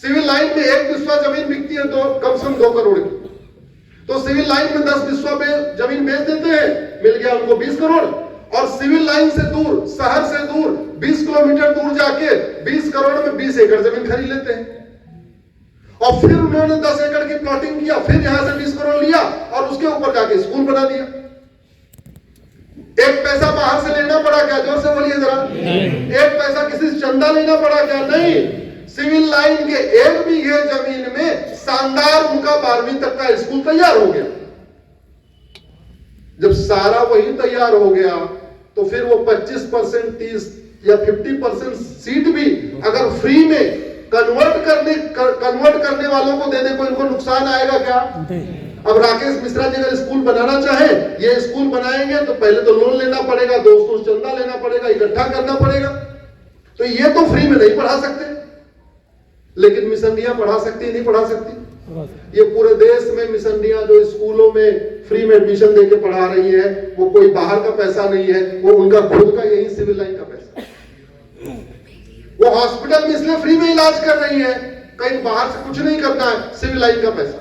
सिविल लाइन में एक बिस्वा जमीन बिकती है तो कम से कम 2 करोड़ की, तो सिविल लाइन में 10 बिस्वा में जमीन बेच देते हैं, मिल गया उनको 20 करोड़। और सिविल लाइन से दूर, शहर से दूर 20 किलोमीटर दूर जाके 20 करोड़ में 20 एकड़ जमीन खरीद लेते हैं। और फिर उन्होंने 10 एकड़ की प्लॉटिंग किया, फिर यहां से 20 करोड़ लिया और उसके ऊपर जाके स्कूल बना दिया। एक पैसा बाहर से लेना पड़ा क्या, जोर से बोलिए जरा, एक पैसा किसी से चंदा लेना पड़ा क्या, नहीं। सिविल लाइन के 1 बीघे जमीन में शानदार उनका 12वीं तक का स्कूल तैयार हो गया। जब सारा वही तैयार हो गया तो फिर वो 25%, 30 या 50% सीट भी अगर फ्री में कन्वर्ट करने वालों को दे दे, कोई इनको नुकसान आएगा क्या? अब राकेश मिश्रा जी अगर स्कूल बनाना चाहे, ये स्कूल बनाएंगे तो पहले तो लोन लेना पड़ेगा, दोस्तों से चंदा लेना पड़ेगा, इकट्ठा करना पड़ेगा। तो ये तो फ्री में नहीं पढ़ा सकते, लेकिन मिशनरियां पढ़ा सकती, नहीं पढ़ा सकती। ये पूरे देश में मिशनरियां जो स्कूलों में फ्री में एडमिशन देके पढ़ा रही है, वो कोई बाहर का पैसा नहीं है, वो उनका खुद का यही सिविल लाइन का पैसा। वो हॉस्पिटल में इसलिए फ्री में इलाज कर रही है, कहीं बाहर से कुछ नहीं करना है, सिविल लाइन का पैसा।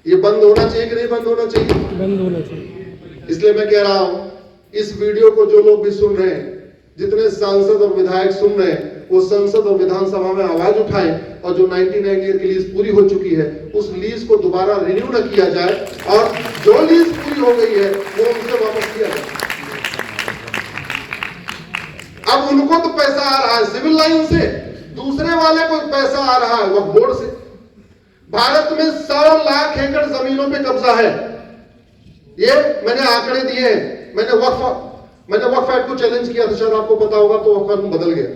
ये बंद होना चाहिए कि नहीं बंद होना चाहिए? बंद होना चाहिए। इसलिए मैं कह रहा हूं, इस वीडियो को जो लोग भी सुन रहे हैं, जितने सांसद और विधायक सुन रहे हैं, वो संसद और विधानसभा में आवाज उठाएं और जो 99 ईयर की लीज पूरी हो चुकी है, उस लीज को दोबारा रिन्यू न किया जाए, और जो लीज पूरी हो गई है वो उनसे वापस किया जाए। अब उनको तो पैसा आ रहा है सिविल लाइन से, दूसरे वाले को पैसा आ रहा है वक्फ बोर्ड से। भारत में 100 लाख एकड़ जमीनों पे कब्जा है। ये मैंने आंकड़े दिए हैं। मैंने वक्फ एक्ट को चैलेंज किया था, शायद आपको पता होगा, तो वक्फ कानून बदल गया।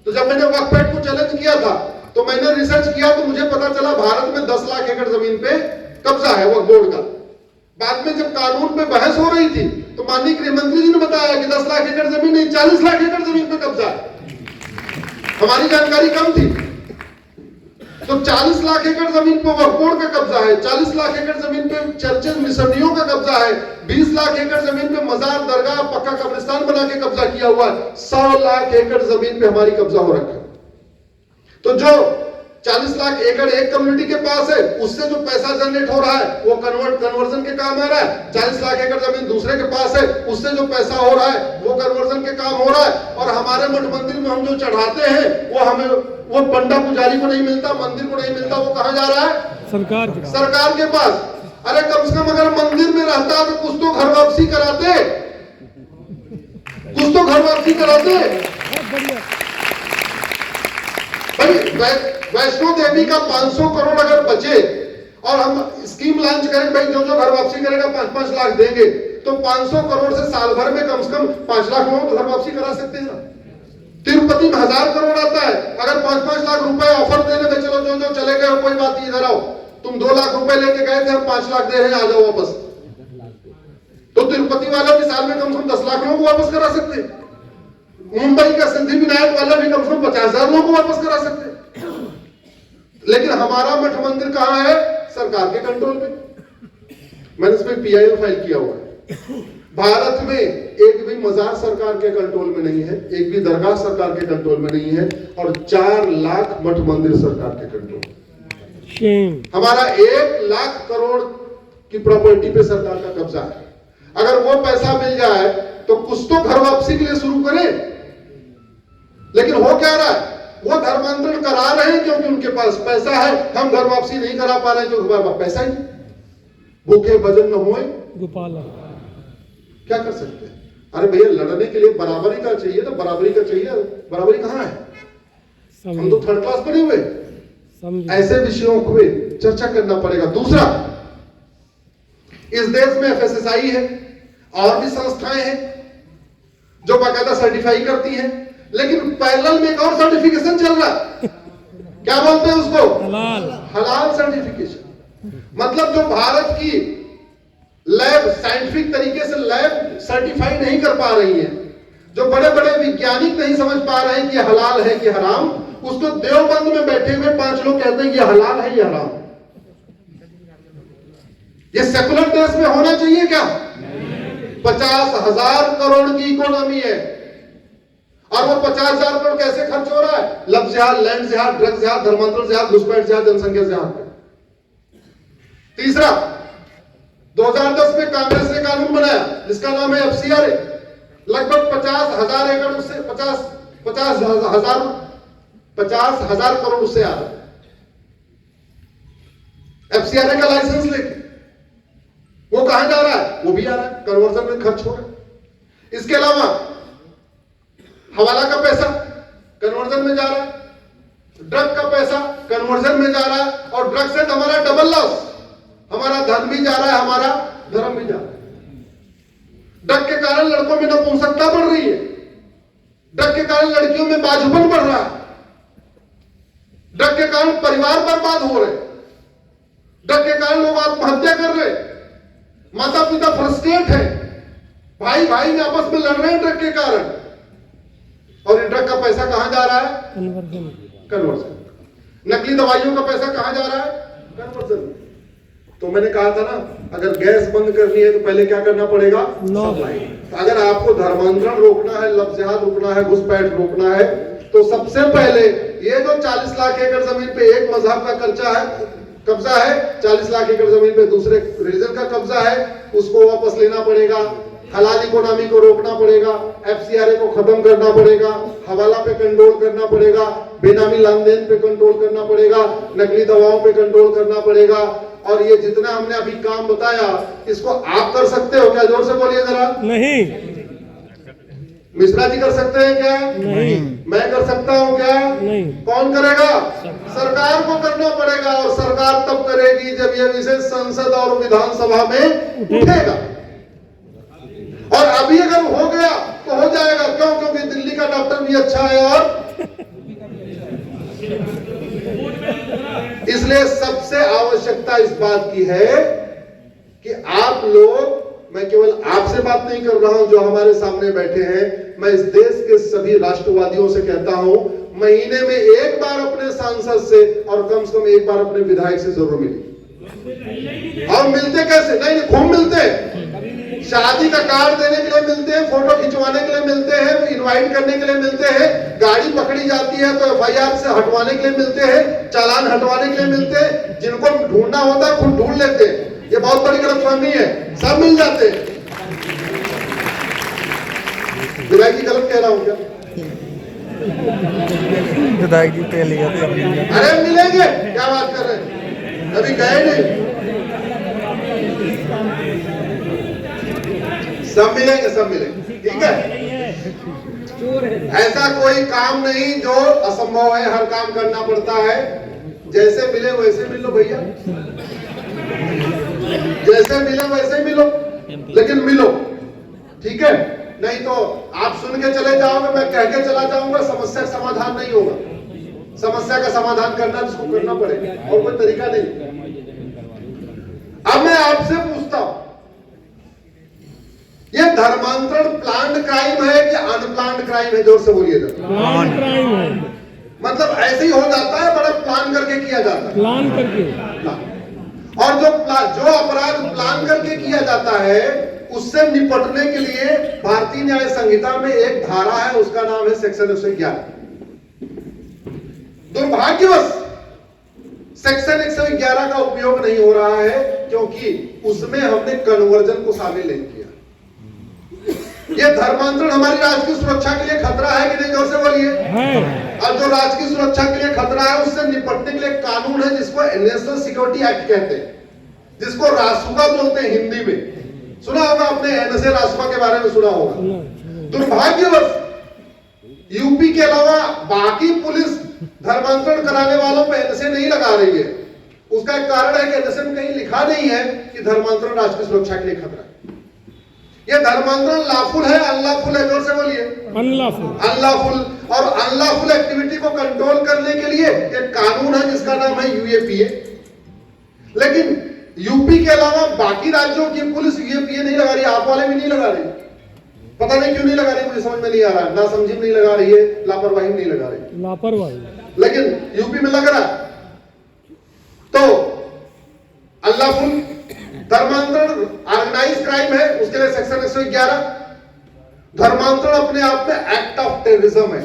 तो जब मैंने वक्फ एक्ट को चैलेंज किया था तो मैंने रिसर्च किया, तो मुझे पता चला भारत में 10 लाख एकड़ जमीन पे कब्जा है वक्फ बोर्ड का। बाद में जब कानून पे बहस हो रही थी तो माननीय गृह मंत्री जी ने बताया कि 10 लाख एकड़ जमीन नहीं, 40 लाख एकड़ जमीन पे कब्जा है। हमारी जानकारी कम थी। तो 40 लाख एकड़ जमीन पे वक्फ बोर्ड का कब्जा है, 40 लाख एकड़ जमीन पे चर्चेज मिशनरियों का कब्जा है, 20 लाख एकड़ जमीन पे मजार, दरगाह, पक्का कब्रिस्तान बना के कब्जा किया हुआ है, 100 लाख एकड़ जमीन पे हमारी कब्जा हो रखा है। तो जो 40 लाख एकड़ एक कम्युनिटी के पास है, उससे जो पैसा जनरेट हो रहा है वो कन्वर्जन के काम आ रहा है। 40 लाख एकड़ जमीन दूसरे के पास है, उससे जो पैसा हो रहा है वो कन्वर्जन के काम हो रहा है। और हमारे मठ मंदिर में हम जो चढ़ाते हैं वो पंडा पुजारी को नहीं मिलता, मंदिर को नहीं मिलता, वो कहां जा रहा है? सरकार के पास। अरे कम से कम अगर मंदिर में रहता तो कुछ तो घर वापसी कराते, कुछ तो घर वापसी कराते। भाई वैष्णो देवी का 500 करोड़ अगर बचे और हम स्कीम लॉन्च करें, भाई जो जो घर वापसी करेगा 5-5 लाख देंगे, तो 500 करोड़ से साल भर में कम से कम 5 लाख लोगों को घर वापसी करा सकते हैं ना। तिरुपति में 1000 करोड़ आता है, अगर 5-5 लाख रुपए ऑफर देने में, चलो जो जो चले गए हो कोई बात नहीं, इधर आओ, तुम 2 लाख रुपए लेके गए थे, हम 5 लाख दे रहे हैं, आ जाओ वापस। तो तिरुपति वाला भी साल में कम से कम 10 लाख लोगों को वापस करा सकते हैं। मुंबई का सिद्धि विनायक वाला भी कम से कम 50,000 लोगों को वापस करा सकते हैं। लेकिन हमारा मठ मंदिर कहां है? सरकार के कंट्रोल में। मैंने इसमें PIL फाइल किया हुआ है। भारत में एक भी मजार सरकार के कंट्रोल में नहीं है, एक भी दरगाह सरकार के कंट्रोल में नहीं है, और 4 लाख मठ मंदिर सरकार के कंट्रोल में। हमारा 1 लाख करोड़ की प्रॉपर्टी पे सरकार का कब्जा है। अगर वो पैसा मिल जाए तो कुछ तो घर वापसी के लिए शुरू करें, लेकिन हो क्या रहा है, वो धर्मांतरण करा रहे हैं क्योंकि उनके पास पैसा है। हम घर वापसी नहीं करा पा रहे हैं क्योंकि हमारे पास पैसा ही नहीं। भूखे भजन न होए गोपाला, क्या कर सकते हैं? अरे भैया, लड़ने के लिए बराबरी का चाहिए ना, बराबरी का चाहिए। बराबरी कहाँ है? हम तो थर्ड क्लास बने हुए। ऐसे विषयों को भी चर्चा करना पड़ेगा। दूसरा, इस देश में FSSAI है और भी संस्थाएं हैं जो बाकायदा सर्टिफाई करती हैं, लेकिन पैरेलल में एक और सर्टिफिकेशन चल रहा है। क्या बोलते हैं उसको? हलाल सर्टिफिकेशन। मतलब जो भारत की लैब साइंटिफिक तरीके से लैब सर्टिफाई नहीं कर पा रही है, जो बड़े बड़े वैज्ञानिक नहीं समझ पा रहे हैं कि हलाल है कि हराम, उसको देवबंद में बैठे हुए 5 लोग कहते हैं ये हलाल है, ये हराम। ये सेकुलर देश में होना चाहिए क्या? 50,000 करोड़ की इकोनॉमी है, और वो 50,000 करोड़ कैसे खर्च हो रहा है? लव जिहाद, लैंड जिहाद, ड्रग्स जिहाद, धर्मांतरण जिहाद, घुसपैठ जिहाद, जनसंख्या जिहाद पे। तीसरा, 2010 में कांग्रेस ने कानून बनाया जिसका नाम है FCRA। लगभग 50,000 एकड़ उससे 50,000 करोड़ उससे आ रहा है FCRA का लाइसेंस लेके। वो कहां जा रहा है? वो भी आ रहा है, कन्वर्जन में खर्च हो रहा है। इसके अलावा हवाला का पैसा कन्वर्जन में जा रहा है, ड्रग का पैसा कन्वर्जन में जा रहा है, और ड्रग से हमारा डबल लॉस, हमारा धन भी जा रहा है, हमारा धर्म भी जा रहा है। ड्रग के कारण लड़कों में नपुंसकता बढ़ रही है, ड्रग के कारण लड़कियों में बाजुपन बढ़ रहा है, ड्रग के कारण परिवार बर्बाद हो रहे, ड्रग के कारण लोग आत्महत्या कर रहे, माता पिता फ्रस्ट्रेट है, भाई भाई में आपस में लड़ रहे हैं ड्रग के कारण। और ये ड्रग का पैसा कहां जा रहा है? कन्वर्जन। नकली दवाइयों का पैसा कहां जा रहा है? कन्वर्जन। तो मैंने कहा था ना, अगर गैस बंद करनी है तो पहले क्या करना पड़ेगा? सप्लाई। तो अगर आपको धर्मांतरण रोकना है, लव जिहाद रोकना है, घुसपैठ रोकना है, तो सबसे पहले ये जो 40 लाख एकड़ जमीन पे एक मजहब का कब्जा है, 40 लाख एकड़ जमीन पे दूसरे रिलीजन का कब्जा है, उसको वापस लेना पड़ेगा। हलाल इकोनॉमी को रोकना पड़ेगा, FCRA को खत्म करना पड़ेगा, हवाला पे कंट्रोल करना पड़ेगा, बेनामी लेन-देन पे कंट्रोल करना पड़ेगा, नकली दवाओं पे कंट्रोल करना पड़ेगा। और ये जितना हमने अभी काम बताया, इसको आप कर सकते हो क्या? जोर से बोलिए जरा। नहीं। मिश्रा जी कर सकते हैं क्या? नहीं। मैं कर सकता हूँ क्या? नहीं। कौन करेगा? सरकार को करना पड़ेगा, और सरकार तब करेगी जब यह विषय संसद और विधानसभा में उठेगा। और अभी अगर हो गया तो हो जाएगा। क्यों? क्योंकि दिल्ली का डॉक्टर भी अच्छा है, और इसलिए सबसे आवश्यकता इस बात की है कि आप लोग, मैं केवल आपसे बात नहीं कर रहा हूं, जो हमारे सामने बैठे हैं, मैं इस देश के सभी राष्ट्रवादियों से कहता हूं, महीने में एक बार अपने सांसद से और कम से कम एक बार अपने विधायक से जरूर मिलिए। और मिलते कैसे? नहीं, खूब मिलते हैं। शादी का कार्ड देने के लिए मिलते हैं, फोटो खिंचवाने के लिए मिलते हैं, इनवाइट करने के लिए मिलते हैं, गाड़ी पकड़ी जाती है तो FIR से हटवाने के लिए मिलते हैं, चालान हटवाने के लिए मिलते हैं, जिनको ढूंढना होता है खुद ढूंढ लेते हैं। ये बहुत बड़ी गलतफहमी है, सब मिल जाते हैं। विधायक जी गलत कह रहा हूं क्या? विधायक जी पहले गए। अरे मिलेंगे, क्या बात कर रहे हैं, कभी गए नहीं। सब मिलेंगे, सब मिलेंगे, ठीक है। ऐसा कोई काम नहीं जो असंभव है, हर काम करना पड़ता है। जैसे मिले वैसे मिलो भैया, जैसे मिले वैसे मिलो, लेकिन मिलो, ठीक है। नहीं तो आप सुन के चले जाओगे, मैं कह के चला जाऊंगा, समस्या का समाधान नहीं होगा। समस्या का समाधान करना जिसको करना पड़ेगा, और कोई तरीका नहीं। अब मैं आपसे पूछता हूं, ये धर्मांतरण प्लान्ड क्राइम है कि अनप्लान्ड क्राइम है? जोर से बोलिएगा। प्लान क्राइम है। मतलब ऐसे ही हो जाता है, बड़ा प्लान करके किया जाता है, प्लान करके। और जो जो अपराध प्लान करके किया जाता है उससे निपटने के लिए भारतीय न्याय संहिता में एक धारा है, उसका नाम है सेक्शन 111। दुर्भाग्यवश सेक्शन 111 का उपयोग नहीं हो रहा है क्योंकि उसमें हमने कन्वर्जन को शामिल नहीं किया। यह धर्मांतरण हमारी राज्य की सुरक्षा के लिए खतरा है कि नहीं, जोर से बोलिए। और जो राज्य की सुरक्षा के लिए खतरा है उससे निपटने के लिए कानून है जिसको नेशनल सिक्योरिटी एक्ट कहते हैं, जिसको रासुका बोलते हैं हिंदी में। सुना होगा आपने एनएसए रासुका के बारे में सुना होगा। दुर्भाग्यवश यूपी के अलावा बाकी पुलिस धर्मांतरण कराने वालों पर एनएसए नहीं लगा रही है। उसका एक कारण है कि एनएसए में कहीं लिखा नहीं है कि धर्मांतरण राज्य की सुरक्षा के लिए खतरा है। यह धर्मांतरण लॉफुल है, अनलॉफुल है, जोर से बोलिए। अनलॉफुल। अनलॉफुल और अनलॉफुल एक्टिविटी को कंट्रोल करने के लिए एक कानून है जिसका नाम है यूएपीए। लेकिन यूपी के अलावा बाकी राज्यों की पुलिस यूएपीए नहीं लगा रही, आप वाले भी नहीं लगा रही। पता नहीं क्यों नहीं लगा रही, मुझे समझ में नहीं आ रहा है। ना समझी नहीं लगा रही है, लापरवाही नहीं लगा रही, लापरवाही। लेकिन यूपी में लग रहा है। तो अनलॉफुल धर्मांतरण ऑर्गेनाइज क्राइम है, उसके लिए सेक्शन 111। धर्मांतरण अपने आप में एक्ट ऑफ टेररिज्म है,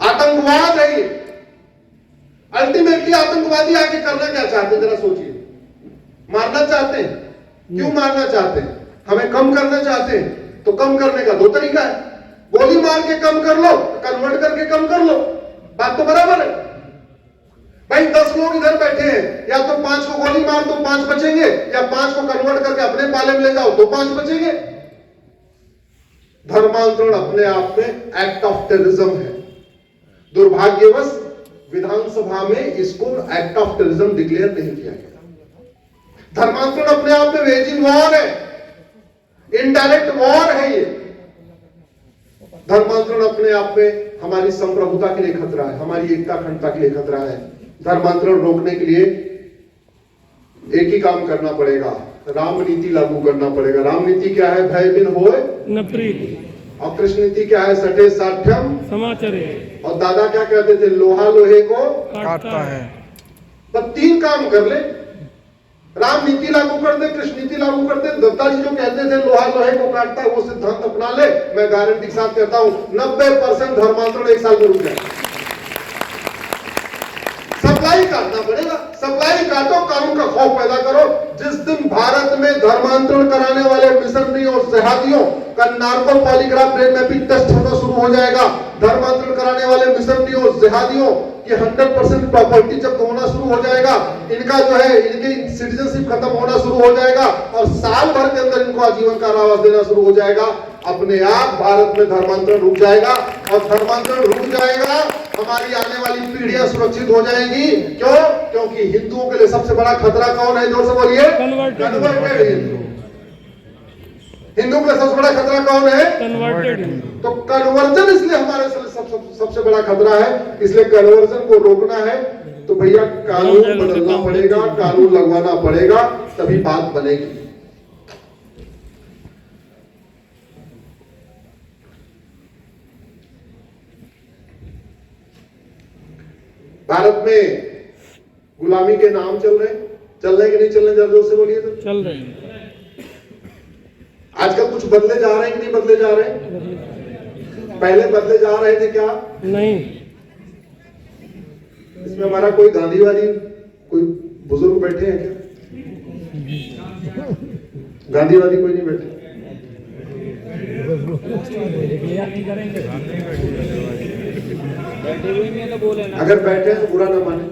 आतंकवाद है ये। अल्टीमेटली आतंकवादी आगे करना क्या चाहते हैं, जरा सोचिए। मारना चाहते हैं। क्यों मारना चाहते हैं? हमें कम करना चाहते हैं। तो कम करने का दो तरीका है, गोली मार के कम कर लो, कन्वर्ट करके कम कर लो। बात तो बराबर है भाई। 10 लोग इधर बैठे हैं, या तो 5 को गोली मार दो 5 बचेंगे, या 5 को कन्वर्ट करके अपने पाले में ले जाओ तो 5 बचेंगे। धर्मांतरण अपने आप में एक्ट ऑफ टेररिज्म है। दुर्भाग्यवश विधानसभा में इसको एक्ट ऑफ टेररिज्म डिक्लेयर नहीं किया गया। धर्मांतरण अपने आप में वेजिंग वॉर है, इनडायरेक्ट वॉर है ये। धर्मांतरण अपने आप में हमारी संप्रभुता के लिए खतरा है, हमारी एकता अखंडता के लिए खतरा है। धर्मांतरण रोकने के लिए एक ही काम करना पड़ेगा, राम नीति लागू करना पड़ेगा। राम नीति क्या है? भय बिन होए न प्रीति। और कृष्ण नीति क्या है? सटे साठ्यम समाचरे। और दादा क्या कहते थे? लोहा लोहे को काटता है। तो 3 काम कर ले, राम नीति लागू कर दे, कृष्ण नीति लागू कर दे। दत्ता जी जो कहते थे लोहा लोहे को काटता है, वो सिद्धांत अपना ले। मैं गारंटी के साथ कहता हूं 90% धर्मांतरण 1 साल में रुक जाए। सप्लाई काटना पड़ेगा, सप्लाई काटो, कानून का खौफ पैदा करो। जिस दिन भारत में धर्मांतरण कराने वाले मिशनरी और जिहादियों का narco polygraph brain mapping test होना शुरू हो जाएगा, धर्मांतरण कराने वाले मिशनरी और जिहादियों की 100% प्रॉपर्टी जब्त होना शुरू हो जाएगा, इनका जो है इनकी सिटीजनशिप खत्म होना शुरू हो जाएगा, और साल भर के अंदर इनको आजीवन कारावास देना शुरू हो जाएगा, अपने आप भारत में धर्मांतरण रुक जाएगा। और धर्मांतरण रुक जाएगा, हमारी आने वाली पीढ़ियां सुरक्षित हो जाएंगी। क्यों? क्योंकि हिंदुओं के लिए सबसे बड़ा खतरा कौन है? जोर से बोलिए। कन्वर्टेड हिंदू। हिंदू के लिए सबसे बड़ा खतरा कौन है? कन्वर्टेड हिंदू। तो कन्वर्जन इसलिए हमारे सबसे बड़ा खतरा है, इसलिए कन्वर्जन को रोकना है। तो भैया कानून बदलना पड़ेगा, कानून लगवाना पड़ेगा, तभी बात बनेगी। भारत में गुलामी के नाम चल रहे कि नहीं चल रहे? जरा जोर से बोलिए। तो चल रहे हैं। आजकल कुछ बदले जा रहे हैं कि नहीं बदले जा रहे हैं? पहले बदले जा रहे थे क्या? नहीं। इसमें हमारा कोई गांधीवादी कोई बुजुर्ग बैठे हैं क्या? गांधीवादी कोई नहीं बैठे? अगर बैठे तो बुरा ना माने।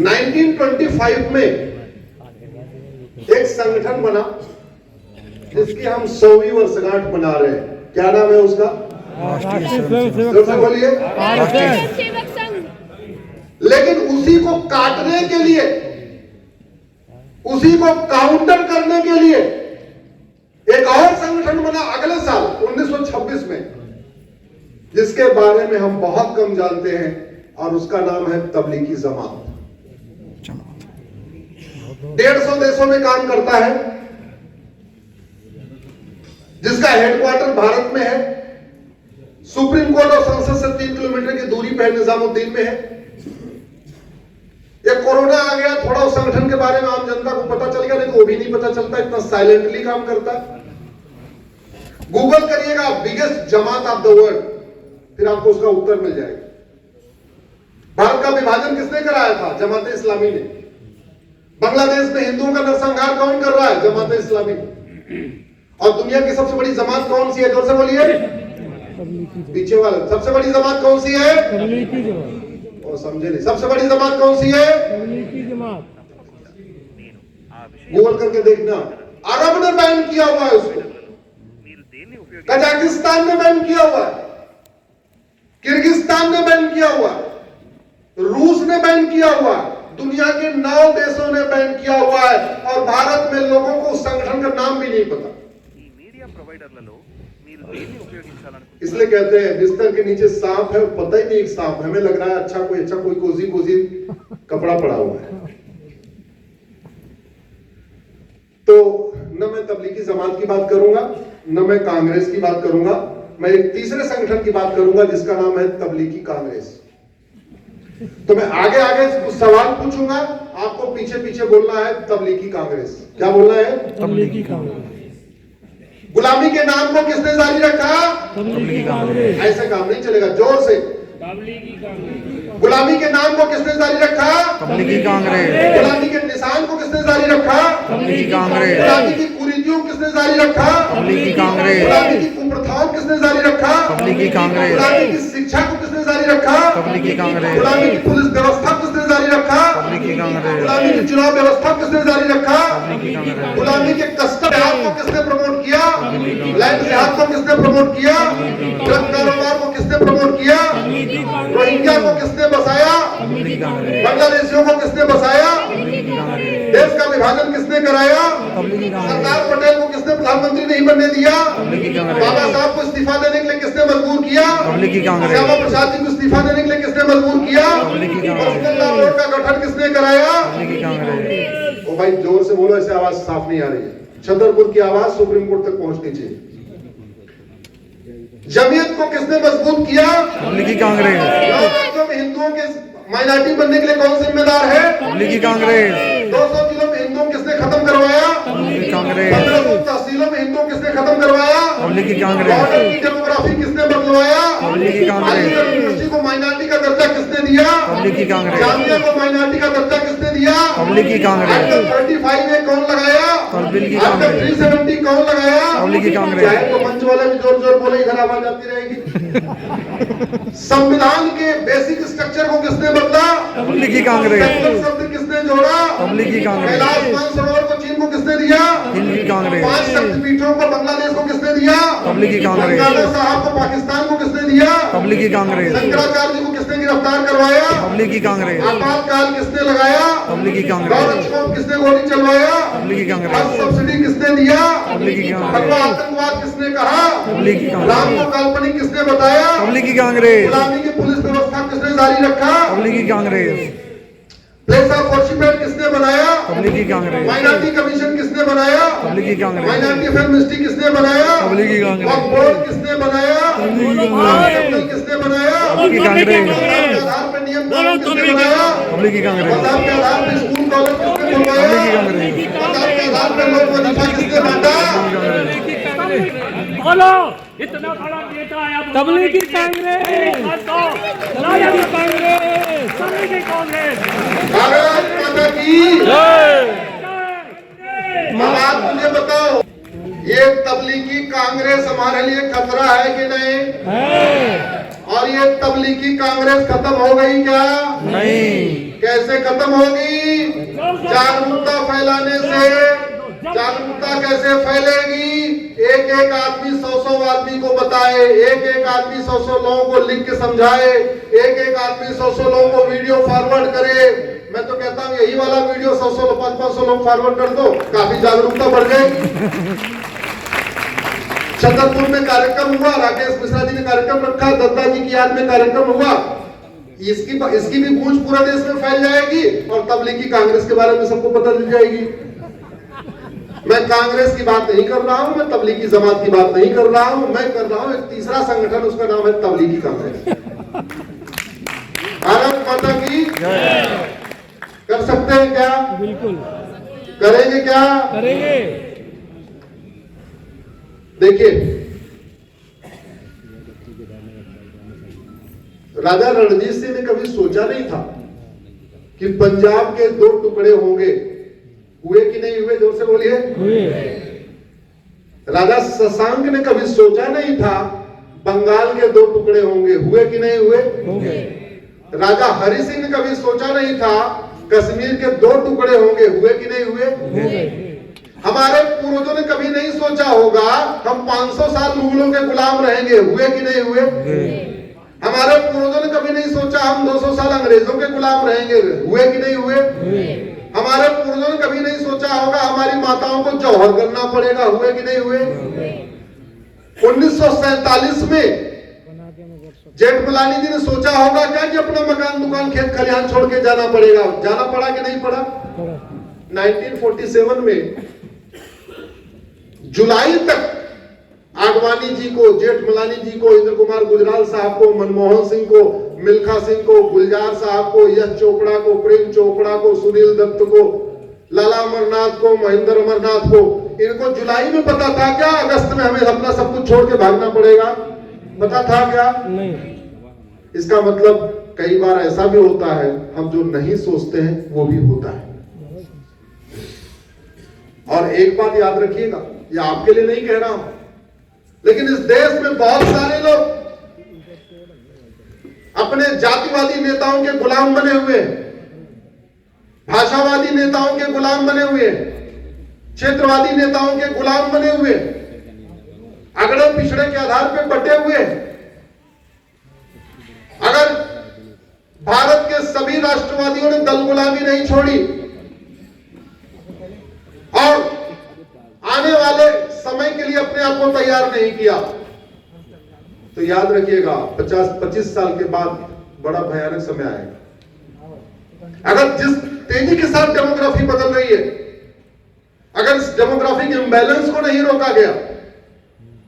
1925 में एक संगठन बना जिसकी हम 100वीं वर्षगांठ मना रहे हैं। क्या नाम है उसका? बोलिए। लेकिन उसी को काटने के लिए, उसी को काउंटर करने के लिए एक और संगठन बना अगले साल 1926 में, जिसके बारे में हम बहुत कम जानते हैं, और उसका नाम है तबलीगी जमात। 150 देशों में काम करता है, जिसका हेडक्वार्टर भारत में है। सुप्रीम कोर्ट और संसद से 3 किलोमीटर की दूरी पे निजामुद्दीन में है। ये कोरोना आ गया, थोड़ा उस संगठन के बारे में आम जनता को पता चल गया, नहीं तो वो भी नहीं पता चलता, इतना साइलेंटली काम करता है। गूगल करिएगा biggest Jamaat of the world, फिर आपको उसका उत्तर मिल जाएगा। भारत का विभाजन किसने कराया था? जमात इस्लामी ने। बांग्लादेश में हिंदुओं का नरसंहार कौन कर रहा है? जमात इस्लामी। और दुनिया की सबसे बड़ी जमात कौन सी है? जोर से बोलिए। पीछे वाला, सबसे बड़ी जमात कौन सी है? तबलीगी जमात। और समझे नहीं, सबसे बड़ी जमात कौन सी है? तबलीगी जमात। गूगल करके देखना। अरब ने बैन किया हुआ है उसको, कजाकिस्तान ने बैन किया हुआ है, किर्गिस्तान ने बैन किया हुआ है, रूस ने बैन किया हुआ है, दुनिया के 9 देशों ने बैन किया हुआ है। और भारत में लोगों को उस संगठन का नाम भी नहीं पता। इसलिए कहते हैं बिस्तर के नीचे सांप है, पता ही नहीं एक सांप, हमें लग रहा है अच्छा कोई कोजी कपड़ा पड़ा हुआ है। तो न मैं तबलीगी जमात की बात करूंगा, न मैं कांग्रेस की बात करूंगा, मैं एक तीसरे संगठन की बात करूंगा जिसका नाम है तबलीगी कांग्रेस। तो मैं आगे कुछ सवाल पूछूंगा, आपको पीछे पीछे बोलना है तबलीगी कांग्रेस। क्या बोलना है? तबलीगी कांग्रेस। गुलामी के नाम को किसने जारी रखा? तबलीगी कांग्रेस। ऐसे काम नहीं चलेगा, जोर से। तबलीगी कांग्रेस। गुलामी के नाम को किसने जारी रखा? तबलीगी कांग्रेस। गुलामी के निशान को किसने जारी रखा? तबलीगी कांग्रेस। गुलामी की कुरीतियों को किसने जारी रखा? तबलीगी कांग्रेस। गुलामी की कुप्रथाओं को किसने जारी रखा? तबलीगी कांग्रेस। गुलामी की शिक्षा को किसने जारी रखा? तबलीगी कांग्रेस। गुलामी की पुलिस व्यवस्था को किसने जारी रखा? तबलीगी कांग्रेस। गुलामी की चुनाव व्यवस्था को किसने जारी रखा? तबलीगी कांग्रेस। गुलामी के कस्टम जिहाद को किसने प्रमोट किया? लैंड जिहाद को किसने प्रमोट किया? ड्रग कारोबार को किसने प्रमोट किया? रोहिंग्या को किसने बसाया? तबलीगी कांग्रेस। बांग्लादेशियों को किसने बसाया? तबलीगी कांग्रेस। देश का विभाजन किसने कराया? तबलीगी कांग्रेस। सरदार पटेल को किसने प्रधानमंत्री नहीं बनने दिया? तबलीगी कांग्रेस। बाबा साहब को इस्तीफा देने के लिए किसने मजबूर किया? तबलीगी कांग्रेस। श्यामा प्रसाद जी को इस्तीफा देने के लिए किसने मजबूर किया? तबलीगी कांग्रेस। मस्जिद बोर्ड का गठन किसने कराया? तबलीगी कांग्रेस। ओ भाई जोर से बोलो, ऐसे आवाज साफ नहीं आ रही है। छतरपुर की आवाज सुप्रीम कोर्ट तक पहुंचनी चाहिए। जमीयत को किसने मजबूत किया? तबलीगी कांग्रेस। राज्यों में हिंदुओं के माइनॉरिटी बनने के लिए कौन जिम्मेदार है? तबलीगी कांग्रेस। 200 जिलों में हिंदुओं को किसने खत्म करवाया? तबलीगी कांग्रेस। 1500 तहसीलों में हिंदुओं को किसने खत्म करवाया? तबलीगी कांग्रेस। बॉर्डर की डेमोग्राफी किसने बदलवाया? तबलीगी कांग्रेस। अलीगढ़ यूनिवर्सिटी को माइनॉरिटी का दर्जा किसने दिया? तबलीगी कांग्रेस। जामिया को माइनॉरिटी का दर्जा किसने दिया? तबलीगी कांग्रेस। आर्टिकल 35 में कौन लगाया? तबलीगी आर्टिकल कांग्रेस। 370 कौन लगाया? तबलीगी कांग्रेस। चाहे तो मंच वाले भी जोर जोर बोले, इधर आवाज आती रहेगी। संविधान के बेसिक स्ट्रक्चर को किसने बदला? तबलीगी कांग्रेस। सेंट्रल शब्द किसने जोड़ा? तबलीगी कांग्रेस। कैलाश मानसरोवर को चीन को किसने दिया? तबलीगी कांग्रेस। 5 शक्तिपीठों को बांग्लादेश को किसने दिया? तबलीगी कांग्रेस। ननकाना साहब को पाकिस्तान को किसने दिया? तबलीगी कांग्रेस। शंकराचार्य जी को किसने गिरफ्तार करवाया? तबलीगी कांग्रेस। आपातकाल किसने लगाया? तबलीगी गौ कांग्रेस। रक्षकों को किसने गोली चलवाया? तबलीगी हज कांग्रेस। सब्सिडी किसने दिया? तबलीगी फतवा कांग्रेस। आतंकवाद किसने कहा? तबलीगी राम कांग्रेस। को काल्पनिक किसने बताया? तबलीगी कांग्रेस। गुलामी की पुलिस व्यवस्था किसने जारी रखा? Tablighi Congress. Place of worship act किसने बनाया? तबलीगी कांग्रेस। माइनॉरिटी कमीशन किसने बनाया? Tablighi Congress. Minority affair ministry किसने बनाया? तबलीगी कांग्रेस। वक्फ बोर्ड किसने बनाया? ट्रिब्यूनल किसने बनाया? तबलीगी कांग्रेस। मजहब के आधार पर नियम कानून किसने बनाया? तबलीगी कांग्रेस। मजहब के आधार पर स्कूल कॉलेज किसने खुलवाया? तबलीगी कांग्रेस। मजहब के आधार पर लोक वजीफा किसने बांटा? बोलो इतना बड़ा नेता आया तबलीगी कांग्रेस। कांग्रेस तबलीगी कांग्रेस भारत माता की अब मुझे बताओ, ये तबलीगी कांग्रेस हमारे लिए खतरा है कि नहीं? और ये तबलीगी कांग्रेस खत्म हो गई क्या? नहीं। कैसे खत्म होगी? जागरूकता फैलाने से। जागरूकता कैसे फैलेगी? एक एक आदमी 100 आदमी को बताए, एक एक आदमी 100 लोगों को लिख के समझाए, एक एक आदमी 100 लोगों को वीडियो फॉरवर्ड करे। मैं तो कहता हूँ यही वाला वीडियो 100 500 लोग फॉरवर्ड कर दो, काफी जागरूकता बढ़ जाएगी। छतरपुर में कार्यक्रम हुआ, राकेश मिश्रा जी ने कार्यक्रम रखा, दत्ता जी की याद में कार्यक्रम हुआ। इसकी भी गूंज पूरा देश में फैल जाएगी और तबलीगी कांग्रेस के बारे में सबको पता चल जाएगी। मैं कांग्रेस की बात नहीं कर रहा हूं, मैं तबलीगी जमात की बात नहीं कर रहा हूं, मैं कर रहा हूं एक तीसरा संगठन, उसका नाम है तबलीगी कांग्रेस। भारत माता की कर सकते हैं क्या? बिल्कुल करेंगे क्या? करेंगे। देखिए, राजा रणजीत सिंह ने कभी सोचा नहीं था कि पंजाब के 2 टुकड़े होंगे। हुए कि नहीं हुए? जोर से बोलिए। हुए। राजा शशांक ने कभी सोचा नहीं था बंगाल के 2 टुकड़े होंगे। हुए कि नहीं हुए? हो गए। राजा हरि सिंह ने कभी सोचा नहीं था कश्मीर के 2 टुकड़े होंगे। हुए कि नहीं हुए? हो गए। हमारे पूर्वजों ने कभी नहीं सोचा होगा हम 500 साल मुगलों के गुलाम रहेंगे। हुए कि नहीं हुए? हमारे पूर्वजों ने कभी नहीं सोचा हम 200 साल अंग्रेजों के गुलाम रहेंगे। हुए कि नहीं हुए? हमारे पूर्वजों ने कभी नहीं सोचा होगा हमारी माताओं को जौहर करना पड़ेगा। हुए कि नहीं हुए? 1947 में जेठमलानी जी ने सोचा होगा क्या कि अपना मकान दुकान खेत खलिहान छोड़ के जाना पड़ेगा? जाना पड़ा कि नहीं पड़ा? 1947 में जुलाई तक आडवाणी जी को, जेठमलानी जी को, इंद्र कुमार गुजराल साहब को, मनमोहन सिंह को, मिल्खा सिंह को, गुलजार साहब को, यश चोपड़ा को, प्रेम चोपड़ा को, सुनील दत्त को, लाला अमरनाथ को, महेंद्र अमरनाथ को, इनको जुलाई में पता था क्या अगस्त में हमें अपना सब कुछ छोड़ के भागना पड़ेगा? पता था क्या? नहीं। इसका मतलब कई बार ऐसा भी होता है हम जो नहीं सोचते हैं वो भी होता है। और एक बात याद रखिएगा, ये आपके लिए नहीं कह रहा हूं, लेकिन इस देश में बहुत सारे लोग अपने जातिवादी नेताओं के गुलाम बने हुए हैं, भाषावादी नेताओं के गुलाम बने हुए हैं, क्षेत्रवादी नेताओं के गुलाम बने हुए हैं, अगड़े पिछड़े के आधार पर बटे हुए हैं। अगर भारत के सभी राष्ट्रवादियों ने दल गुलामी नहीं छोड़ी और आने वाले समय के लिए अपने आप को तैयार नहीं किया, तो याद रखिएगा 50-25 साल के बाद बड़ा भयानक समय आएगा। अगर जिस तेजी के साथ डेमोग्राफी बदल रही है, अगर इस डेमोग्राफिक इम्बैलेंस को नहीं रोका गया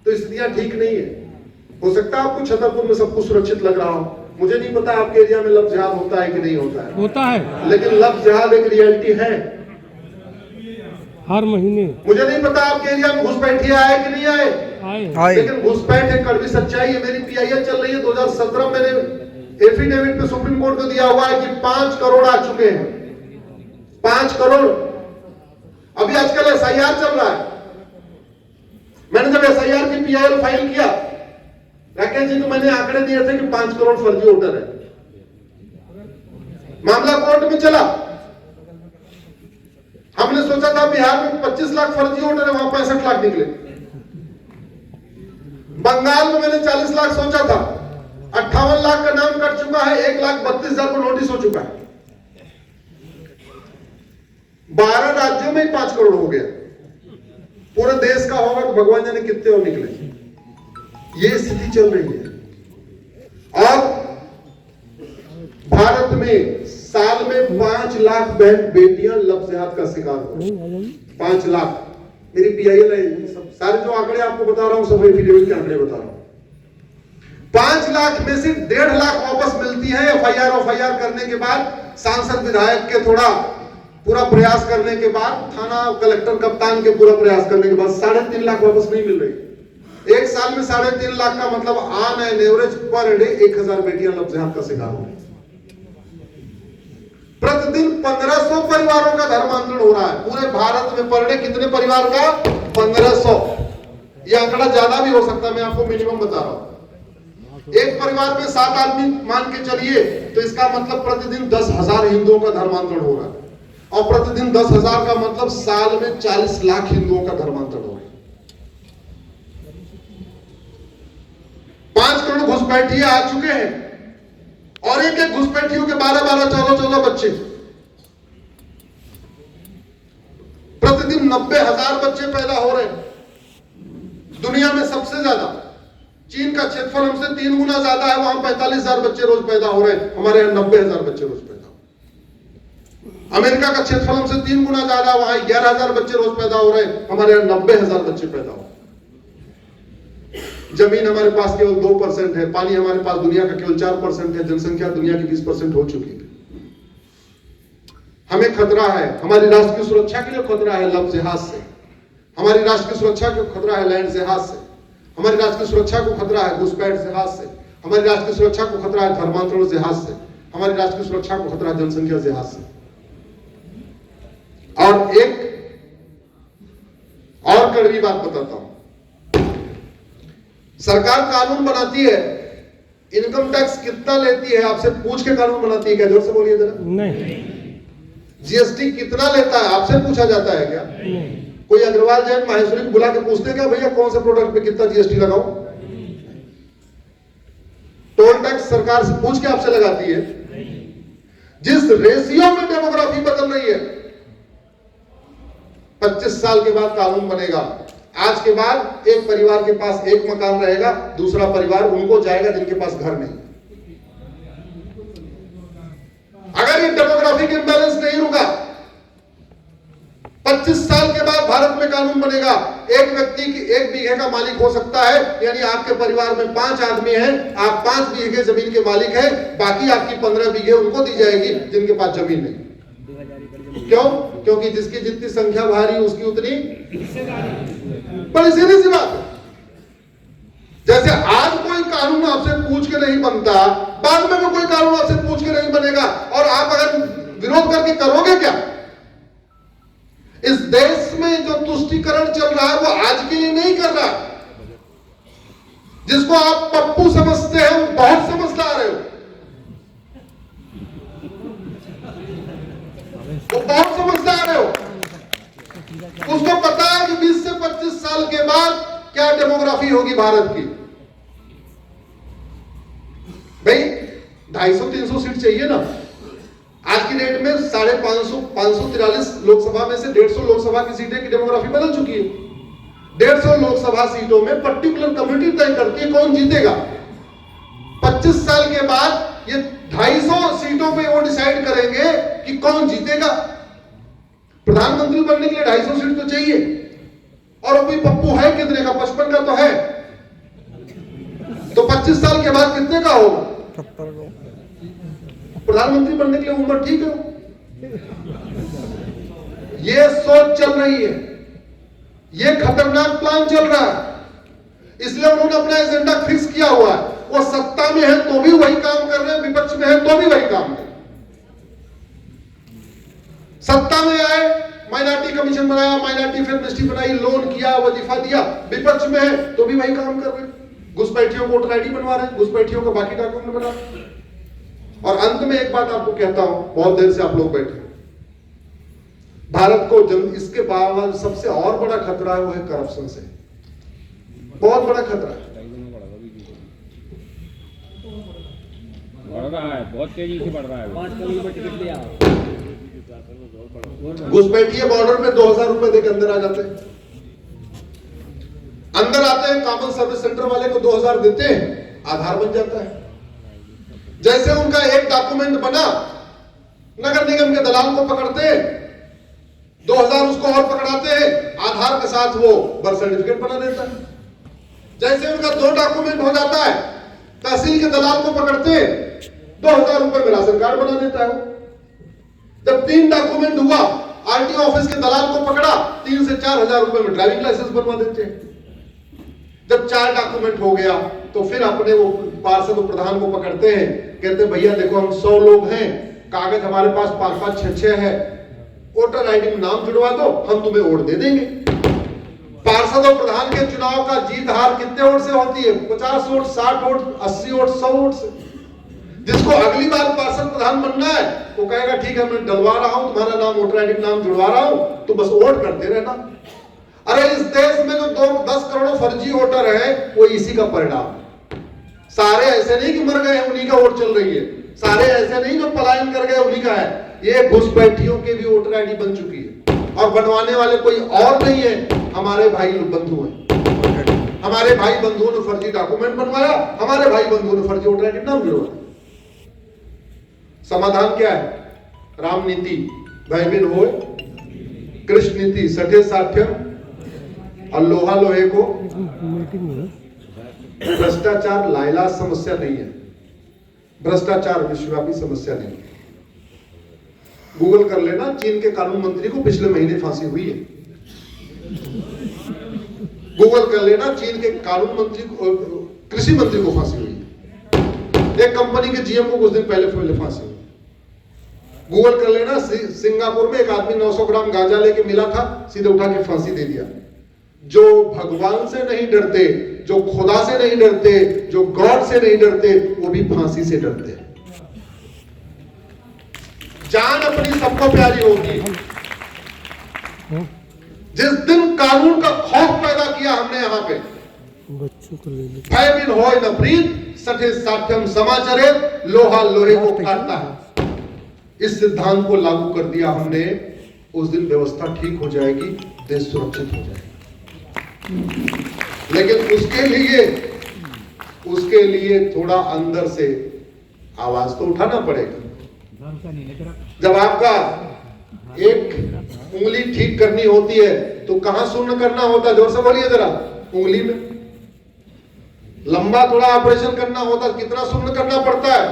तो स्थितियां ठीक नहीं है। हो सकता है आपको छतरपुर में सब कुछ सुरक्षित लग रहा हो, मुझे नहीं पता आपके एरिया में लव जिहाद होता है कि नहीं होता है। होता है, लेकिन लव जिहाद एक रियलिटी है हर महीने। मुझे नहीं पता आपके एरिया में घुसपैठिए आए कि नहीं आए, आए। लेकिन घुसपैठ एक कड़वी सच्चाई है। मेरी पीआईएल चल रही है, 2017 मैंने एफिडेविट पे सुप्रीम कोर्ट को दिया हुआ है कि 5 करोड़ आ चुके हैं। 5 करोड़। अभी आजकल एसआईआर चल रहा है। मैंने जब एसआईआर की पीआईएल फाइल किया राकेश जी, तो मैंने आंकड़े दिए थे कि 5 करोड़ फर्जी वोटर है। मामला कोर्ट में चला, हमने सोचा था बिहार में 25 लाख फर्जी वोटर है, वहां 65 लाख निकले। बंगाल में मैंने 40 लाख सोचा था, 58 लाख का नाम कट चुका है, 1,32,000 को नोटिस हो चुका है। 12 राज्यों में 5 करोड़ हो गया। पूरे देश का होगा तो भगवान जाने कितने और निकले। ये स्थिति चल रही है। और भारत में साल में 5 लाख बहन बेटियां लव जिहाद का शिकार हो रही हैं। 5 लाख। मेरी पीआईएल है, सब सारे जो आंकड़े आपको बता रहा हूं सब एफिडेविट के आंकड़े बता रहा हूं। 5 लाख में से 1.5 लाख वापस मिलती है एफआईआर करने के बाद, सांसद विधायक के थोड़ा पूरा प्रयास करने के बाद, थाना कलेक्टर कप्तान के पूरा प्रयास करने के बाद 3.5 लाख वापस नहीं मिल रही। एक साल में 3.5 लाख का मतलब on an average per day 1000 बेटियां लव जिहाद का शिकार हो रही। प्रतिदिन 1500 परिवारों का धर्मांतरण हो रहा है पूरे भारत में। पर डे कितने परिवार का? 1500। यह आंकड़ा ज्यादा भी हो सकता है, मैं आपको मिनिमम बता रहा हूं। एक परिवार में 7 आदमी मान के चलिए, तो इसका मतलब प्रतिदिन 10,000 हिंदुओं का धर्मांतरण हो रहा है। और प्रतिदिन 10,000 का मतलब साल में 40 लाख हिंदुओं का धर्मांतरण हो रहा है। 5 करोड़ घुसपैठिए आ चुके हैं और एक एक घुसपैठियों के 12-12, 14-14 बच्चे। प्रतिदिन 90,000 बच्चे पैदा हो रहे हैं। दुनिया में सबसे ज्यादा चीन का क्षेत्रफल हमसे 3 गुना ज्यादा है, वहां 45,000 बच्चे रोज पैदा हो रहे हैं। हमारे यहां 90,000 बच्चे रोज पैदा हो रहे हैं। अमेरिका का क्षेत्रफल हमसे 3 गुना ज्यादा, वहां 11,000 बच्चे रोज पैदा हो रहे हैं, हमारे यहाँ 90,000 बच्चे पैदा हो। जमीन हमारे पास केवल 2% है, पानी हमारे पास दुनिया का केवल 4% है, जनसंख्या दुनिया की 20% हो चुकी है। हमें खतरा है, हमारी राष्ट्र की सुरक्षा के लिए खतरा है लव जिहाद से, हमारी राष्ट्र की सुरक्षा को खतरा है लैंड जिहाद से, हमारी राष्ट्र की सुरक्षा को खतरा है घुसपैठ जिहाद से, हमारी राष्ट्र की सुरक्षा को खतरा है धर्मांतरण जिहाद से, हमारी राष्ट्र की सुरक्षा को खतरा है जनसंख्या जिहाद से। और एक और कड़वी बात बताता हूं, सरकार कानून बनाती है, इनकम टैक्स कितना लेती है आपसे पूछ के कानून बनाती है क्या? जोर से बोलिए जरा। नहीं, जीएसटी कितना लेता है आपसे पूछा जाता है क्या? नहीं। कोई अग्रवाल जैन माहेश्वरी को बुला के पूछते क्या भैया कौन से प्रोडक्ट पे कितना जीएसटी लगाओ? टोल टैक्स सरकार से पूछ के आपसे लगाती है। जिस रेशियो में डेमोग्राफी बदल रही है, 25 साल के बाद कानून बनेगा। आज के बाद एक परिवार के पास एक मकान रहेगा, दूसरा परिवार उनको जाएगा जिनके पास घर नहीं। अगर ये डेमोग्राफिक इंबैलेंस नहीं रुका, 25 साल के बाद भारत में कानून बनेगा, एक व्यक्ति की 1 बीघे का मालिक हो सकता है, यानी आपके परिवार में 5 आदमी हैं, आप 5 बीघे जमीन के मालिक हैं, बाकी आपकी 15 बीघे उनको दी जाएगी जिनके पास जमीन नहीं। क्यों? क्योंकि जिसकी जितनी संख्या भारी उसकी उतनी बड़ी सीधी सी बात है। जैसे आज कोई कानून आपसे पूछ के नहीं बनता, बाद में भी कोई कानून आपसे पूछ के नहीं बनेगा, और आप अगर विरोध करके करोगे क्या? इस देश में जो तुष्टीकरण चल रहा है वो आज के लिए नहीं कर रहा। जिसको आप पप्पू समझते हैं वो बहुत समझदार है, वो बहुत समझदार है। उसको पता है कि 20 से 25 साल के बाद क्या डेमोग्राफी होगी भारत की। भाई 250-300 सीट चाहिए ना। आज की डेट में 543 लोकसभा में से 150 लोकसभा की सीटें की डेमोग्राफी बदल चुकी है। 150 लोकसभा सीटों में पर्टिकुलर कमेटी तय करती है कौन जीतेगा। 25 साल के बाद ये 250 सीटों पे वो डिसाइड करेंगे कि कौन जीतेगा। प्रधानमंत्री बनने के लिए 250 सीट तो चाहिए, और कोई पप्पू है कितने का? 55 का तो है, तो 25 साल के बाद कितने का होगा? प्रधानमंत्री बनने के लिए उम्र ठीक है। ये सोच चल रही है, ये खतरनाक प्लान चल रहा है, इसलिए उन्होंने अपना एजेंडा फिक्स किया हुआ है। वो सत्ता में है तो भी वही काम कर रहे हैं, विपक्ष में है तो भी वही काम कर। सत्ता में आए, माइनॉरिटी कमीशन बनाया, माइनॉरिटी फेमिनिस्टी बनाई, लोन किया, वजीफा दिया, विपक्ष में है तो भी वही काम कर रहे हैं। घुसपैठियों को वोटर आईडी बनवा रहे हैं, घुसपैठियों को बाकी डॉक्यूमेंट बना। और अंत में एक बात आपको कहता हूं, बहुत देर से आप लोग बैठे, भारत को इसके बाद सबसे और बड़ा खतरा है वो है करप्शन से। बहुत बड़ा खतरा है, बढ़ रहा है, बहुत तेजी से बढ़ रहा है। घुसपैठिए बॉर्डर में 2000 रुपए देकर अंदर आ जाते हैं। अंदर आते हैं, कॉमन सर्विस सेंटर वाले को 2000 देते हैं, आधार बन जाता है। जैसे उनका एक डॉक्यूमेंट बना, नगर निगम के दलाल को पकड़ते हैं, 2000 उसको और पकड़ाते हैं, आधार के साथ वो बर्थ सर्टिफिकेट बना देता है। जैसे उनका 2 डॉक्यूमेंट हो जाता है, तहसील के दलाल को पकड़ते हैं, 2000 रुपए में राशन कार्ड बना देता है। जब 3 डॉक्यूमेंट हुआ, आरटीओ ऑफिस के दलाल को पकड़ा, 3 से 4000 रुपए में ड्राइविंग लाइसेंस बनवा देते हैं। जब 4 डॉक्यूमेंट हो गया तो फिर अपने वो पार्षद और प्रधान को पकड़ते हैं, कहते हैं भैया देखो हम 100 लोग हैं, कागज हमारे पास 5-5, 6-6 है, वोटर आईडी में नाम जुड़वा दो, हम तुम्हें वोट दे देंगे। पार्षद और प्रधान के चुनाव का जीत हार कितने वोट से होती है? 50 वोट, 60 वोट, 80 वोट, 100 वोट से। जिसको अगली बार पार्षद प्रधान बनना है वो कहेगा ठीक है मैं डलवा रहा हूं, तुम्हारा नाम वोटर आईडी में नाम जुड़वा रहा हूं, तो बस वोट करते रहना। अरे इस देश में जो 10 करोड़ फर्जी वोटर है वो इसी का परिणाम। सारे ऐसे नहीं कि मर गए हैं उन्हीं का वोट चल रही है, सारे ऐसे नहीं जो पलायन कर गए उन्हीं का है। ये घुसपैठियों के भी वोटर आईडी बन चुकी है, और बनवाने वाले कोई और नहीं है, हमारे भाई बंधु हैं। हमारे भाई बंधुओं ने फर्जी डॉक्यूमेंट बनवाया, हमारे भाई बंधुओं ने फर्जी वोटर आईडी नाम जुड़वाया। समाधान क्या है? राम नीति, भाई बिन हो कृष्ण नीति सठे साठ्यम और लोहा लोहे को मीटिंग में भ्रष्टाचार लाइलाज समस्या नहीं है, भ्रष्टाचार विश्वव्यापी समस्या नहीं है। गूगल कर लेना, चीन के कानून मंत्री को पिछले महीने फांसी हुई है। गूगल कर लेना, चीन के कानून मंत्री को, कृषि मंत्री को फांसी हुई है। एक कंपनी के जीएम को कुछ दिन पहले फांसी हुई। गूगल कर लेना, सिंगापुर में एक आदमी 900 ग्राम गांजा लेके मिला था, सीधे उठा के फांसी दे दिया। जो भगवान से नहीं डरते, जो खुदा से नहीं डरते, जो गॉड से नहीं डरते, वो भी फांसी से डरते हैं। जान अपनी सबको प्यारी होगी। जिस दिन कानून का खौफ पैदा किया हमने यहां पे, बच्चों को ले ले भय बिन होय न प्रीत सठे साठ्यम समाचरे, लोहा लोहे को काटता है, इस सिद्धांत को लागू कर दिया हमने, उस दिन व्यवस्था ठीक हो जाएगी, देश सुरक्षित हो जाएगा। लेकिन उसके लिए थोड़ा अंदर से आवाज तो उठाना पड़ेगा। जब आपका एक उंगली ठीक करनी होती है तो कहां शून्य करना होता है? जोर से बोलिए जरा। उंगली में। लंबा थोड़ा ऑपरेशन करना होता है, कितना शून्य करना पड़ता है?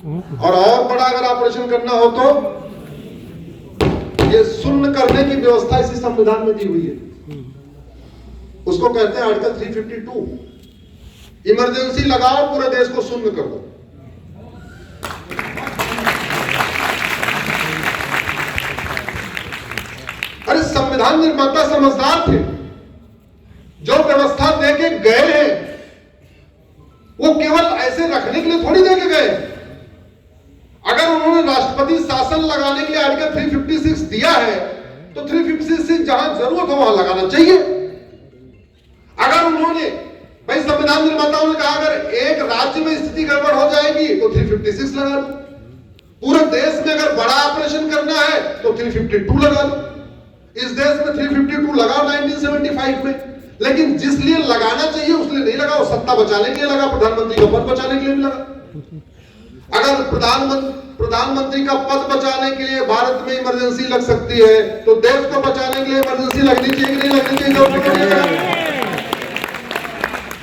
और बड़ा अगर ऑपरेशन करना हो तो ये शून्य करने की व्यवस्था इसी संविधान में दी हुई है। उसको कहते हैं आर्टिकल 352। इमरजेंसी लगाओ, पूरे देश को शून्य कर दो। अरे संविधान निर्माता समझदार थे, जो व्यवस्था देके गए हैं वो केवल ऐसे रखने के लिए थोड़ी देके गए। अगर उन्होंने राष्ट्रपति शासन लगाने के लिए आर्टिकल 356 दिया है तो 356 जहां जरूरत हो वहां लगाना चाहिए। अगर उन्होंने, भाई संविधान निर्माताओं ने कहा अगर एक राज्य में स्थिति गड़बड़ हो जाएगी तो 356 लगा लो, पूरे देश में अगर बड़ा ऑपरेशन करना है तो 352 लगा लो। इस देश में 352 लगा 1975 में, लेकिन जिस लिए लगाना चाहिए उसलिए नहीं लगा, वो सत्ता बचाने के लिए लगा, प्रधानमंत्री का पद बचाने के लिए भी लगा। अगर प्रधानमंत्री का पद बचाने के लिए भारत में इमरजेंसी लग सकती है तो देश को बचाने के लिए इमरजेंसी लगनी चाहिए कि नहीं लगनी चाहिए?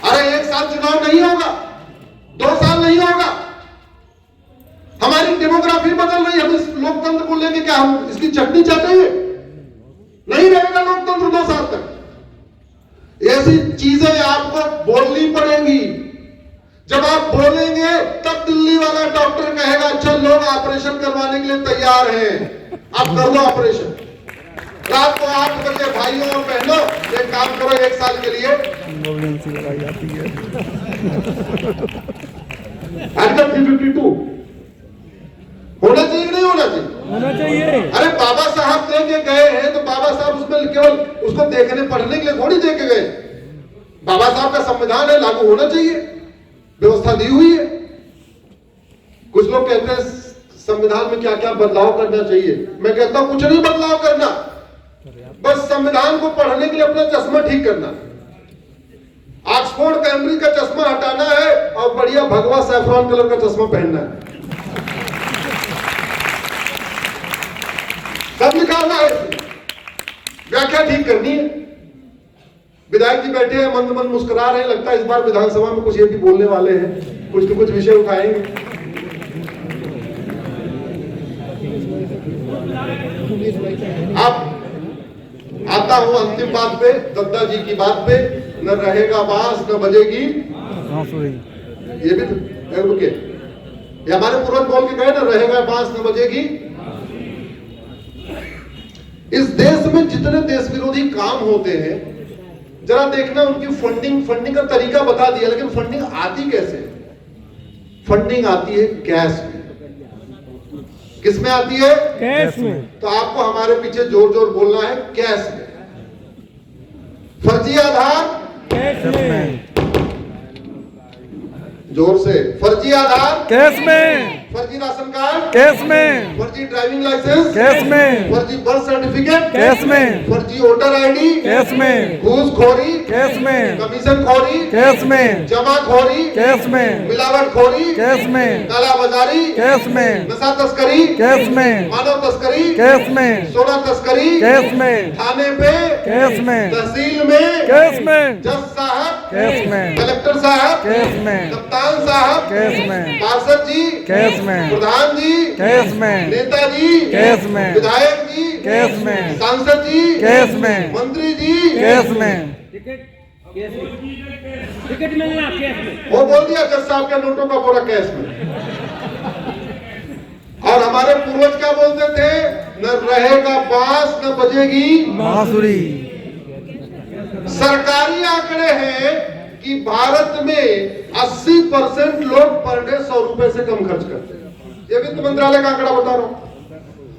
अरे एक साल चुनाव नहीं होगा, 2 साल नहीं होगा, हमारी डेमोग्राफी बदल रही है। हम इस लोकतंत्र को लेके क्या हम इसकी चटनी चाहते हैं? नहीं रहेगा लोकतंत्र 2 साल तक। ऐसी चीजें आपको बोलनी पड़ेंगी। जब आप बोलेंगे तब दिल्ली वाला डॉक्टर कहेगा अच्छा लोग ऑपरेशन करवाने के लिए तैयार हैं, आप कर लो ऑपरेशन। रात को 8 बजे भाइयों और बहनों एक काम करो, 1 साल के लिए एम्बुलेंस लगाई जाती है। आर्टिकल 352 होना चाहिए कि नहीं होना चाहिए? होना चाहिए। अरे बाबा साहब दे के गए हैं तो बाबा साहब उसमें केवल उसको देखने पढ़ने के लिए थोड़ी दे के गए। बाबा साहब का संविधान है, लागू होना चाहिए, व्यवस्था दी हुई है। कुछ लोग कहते हैं संविधान में क्या क्या बदलाव करना चाहिए। मैं कहता हूं कुछ नहीं बदलाव करना, बस संविधान को पढ़ने के लिए अपना चश्मा ठीक करना, ऑक्सफोर्ड कैम्ब्रिज का चश्मा हटाना है और बढ़िया भगवा सैफरॉन कलर का चश्मा पहनना है। सब निकालना है, व्याख्या ठीक करनी है। विधायक जी बैठे हैं, मंद मंद मुस्कुरा रहे हैं, लगता है इस बार विधानसभा में कुछ ये भी बोलने वाले हैं, कुछ न कुछ विषय उठाएंगे। अब आता हूं अंतिम बात पे, दद्दा जी की बात पे। न रहेगा बांस न बजेगी बांसुरी। ये भी तो रुके, ये हमारे पूर्वज बोल के गए ना, रहेगा बांस न बजेगी। इस देश में जितने देश विरोधी काम होते हैं जरा देखना, उनकी फंडिंग का तरीका बता दिया, लेकिन फंडिंग आती कैसे? फंडिंग आती है कैश में। किस में आती है? कैश में। तो आपको हमारे पीछे जोर जोर बोलना है, कैश में। फर्जी आधार कैश में। जोर से, फर्जी आधार कैश में। फर्जी राशन कार्ड, केस में, फर्जी ड्राइविंग लाइसेंस, केस में, फर्जी बर्थ सर्टिफिकेट, केस में, फर्जी वोटर आईडी, केस में, घूसखोरी, केस में, कमीशन खोरी, केस में, जमाखोरी, केस में, मिलावटखोरी, केस में, कालाबाजारी, केस में, नशा तस्करी, केस में, मानव तस्करी, केस में, सोना तस्करी, केस में, थाने पे, केस में, तहसील में, केस में, जज साहब, केस में, कलेक्टर साहब, केस में, कप्तान साहब, केस में, पार्षद जी, केस में, प्रधान जी, केस में, नेताजी, केस में, विधायक जी, केस में, सांसद जी, केस में, मंत्री जी, केस में, टिकट मिलना केस में। वो बोल दिया जज साहब के नोटों का बोरा केस में। और हमारे पूर्वज क्या बोलते थे, न रहेगा बांस न बजेगी बांसुरी। सरकारी आंकड़े हैं कि भारत में 80% लोग पर डे 100 रुपए से कम खर्च करते हैं। ये वित्त मंत्रालय का आंकड़ा बता रहा हूं।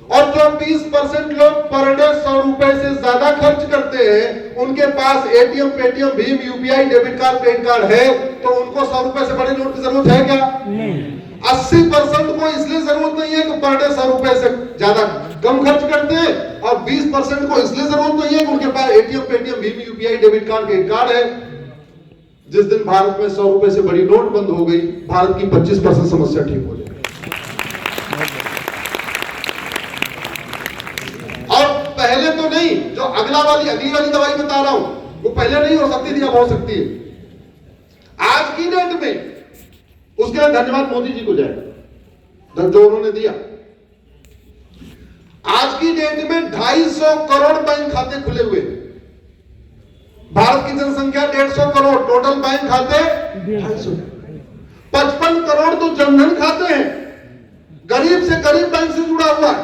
और जो 20% लोग पर डे 100 रुपए से ज्यादा खर्च करते हैं, उनके पास एटीएम, पेटीएम, भीम, UPI, debit card, credit card है, तो उनको 100 रुपए से बड़े नोट की जरूरत है क्या? नहीं। 80% को इसलिए जरूरत नहीं है कि पर डे 100 रुपए से ज्यादा कम खर्च करते हैं, और 20% को इसलिए जरूरत नहीं है कि उनके पास एटीएम, पेटीएम, भीम, UPI, debit card, credit card है। जिस दिन भारत में 100 रुपए से बड़ी नोट बंद हो गई, भारत की 25% समस्या ठीक हो जाएगी। और पहले तो नहीं, जो अगली वाली दवाई बता रहा हूं, वो पहले नहीं हो सकती थी, अब हो सकती है। आज की डेट में उसके लिए धन्यवाद मोदी जी को जाएगा, जो उन्होंने दिया। आज की डेट में 250 करोड़ बैंक खाते खुले हुए। भारत की जनसंख्या 150 करोड़, टोटल बैंक खाते 250। 55 करोड़ तो जनधन खाते हैं। गरीब से गरीब बैंक से जुड़ा हुआ है,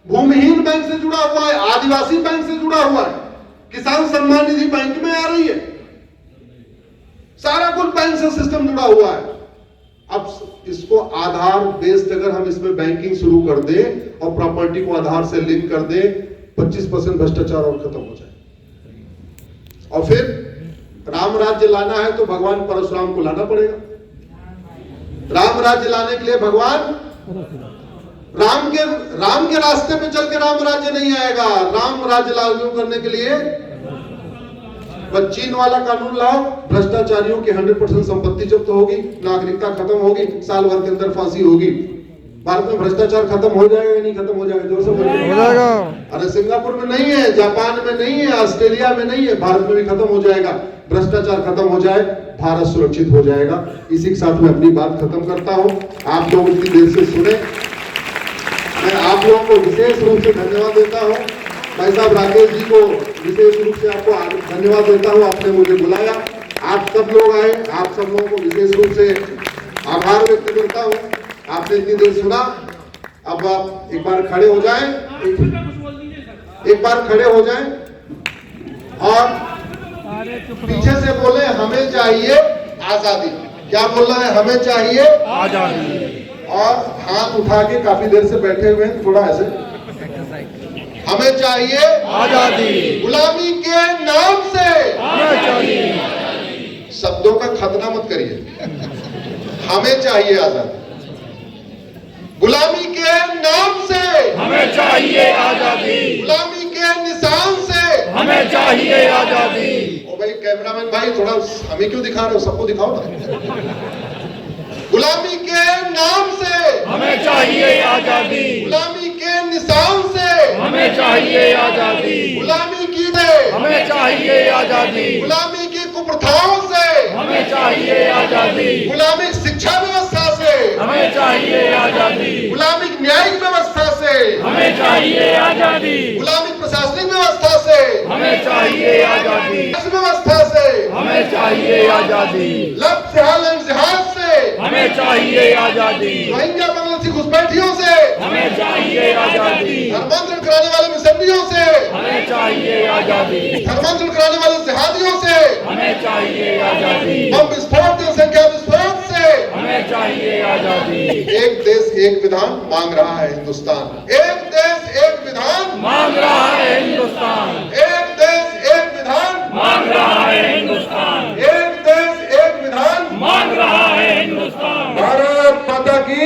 भूमिहीन बैंक से जुड़ा हुआ है, आदिवासी बैंक से जुड़ा हुआ है, किसान सम्मान निधि बैंक में आ रही है। सारा कुछ बैंक से सिस्टम जुड़ा हुआ है। अब इसको आधार बेस्ड अगर हम इसमें बैंकिंग शुरू कर दें और प्रॉपर्टी को आधार से लिंक कर दें, 25% भ्रष्टाचार और खत्म हो जाए। और फिर राम राज्य लाना है तो भगवान परशुराम को लाना पड़ेगा। राम राज्य लाने के लिए भगवान राम के रास्ते पे चल के राम राज्य नहीं आएगा। राम राज्य लागू करने के लिए चीन वाला कानून लाओ, भ्रष्टाचारियों की 100% संपत्ति जब्त होगी, नागरिकता खत्म होगी, साल भर के अंदर फांसी होगी। भारत में भ्रष्टाचार खत्म हो जाएगा या नहीं खत्म हो जाएगा? जोर से बोलिए। हो जाएगा। अरे सिंगापुर में नहीं है, जापान में नहीं है, ऑस्ट्रेलिया में नहीं है, भारत में भी खत्म हो जाएगा। भ्रष्टाचार खत्म हो जाए, भारत सुरक्षित हो जाएगा। इसी के साथ मैं अपनी बात खत्म करता हूं। आप लोग इतनी देर से सुने, मैं आप लोगों को विशेष रूप से धन्यवाद देता हूं। भाई साहब राकेश जी को विशेष रूप से आपको धन्यवाद देता हूं, आपने मुझे बुलाया, आप सब लोग आए, आप सब लोगों को विशेष रूप से आभार व्यक्त करता हूं। आपने इतनी देर सुना। अब आप एक बार खड़े हो जाएं, एक बार खड़े हो जाएं और पीछे से बोले हमें चाहिए आजादी। क्या बोलना है? हमें चाहिए आजादी। और हाथ उठा के काफी देर से बैठे हुए हैं, थोड़ा ऐसे। हमें चाहिए आजादी। गुलामी के नाम से हमें चाहिए। शब्दों का खतना मत करिए। हमें चाहिए आजादी। गुलामी के नाम से हमें चाहिए आजादी। गुलामी के निशान से हमें चाहिए आजादी। ओ भाई कैमरामैन भाई, थोड़ा हमें क्यों दिखा रहे हो? सबको दिखाओ ना। गुलामी के नाम से हमें चाहिए आजादी। गुलामी के निशान से हमें चाहिए आजादी। गुलामी की दे हमें चाहिए आजादी। गुलामी की कुप्रथाओं से हमें चाहिए आजादी। गुलामी शिक्षा व्यवस्था से हमें चाहिए आजादी। गुलामी न्यायिक व्यवस्था से हमें चाहिए आजादी। गुलामी प्रशासनिक व्यवस्था से हमें चाहिए आजादी। इस व्यवस्था से हमें चाहिए आजादी। लफ्ज़ जिहाद से हमें चाहिए आजादी। रोहिंग्या बांग्लादेशी घुसपैठियों से हमें चाहिए आजादी। धर्मांतरण कराने वाले मिशनरियों से हमें चाहिए आजादी। धर्मांतरण कराने वाले जिहादियों से हमें चाहिए आजादी। बम विस्फोट, जनसंख्या विस्फोट से हमें चाहिए आजादी। एक देश एक विधान मांग रहा है हिंदुस्तान। एक देश एक विधान मांग रहा है हिंदुस्तान। एक देश एक विधान मांग रहा है हिंदुस्तान। एक देश एक विधान मांग रहा है हिंदुस्तान। भारत माता की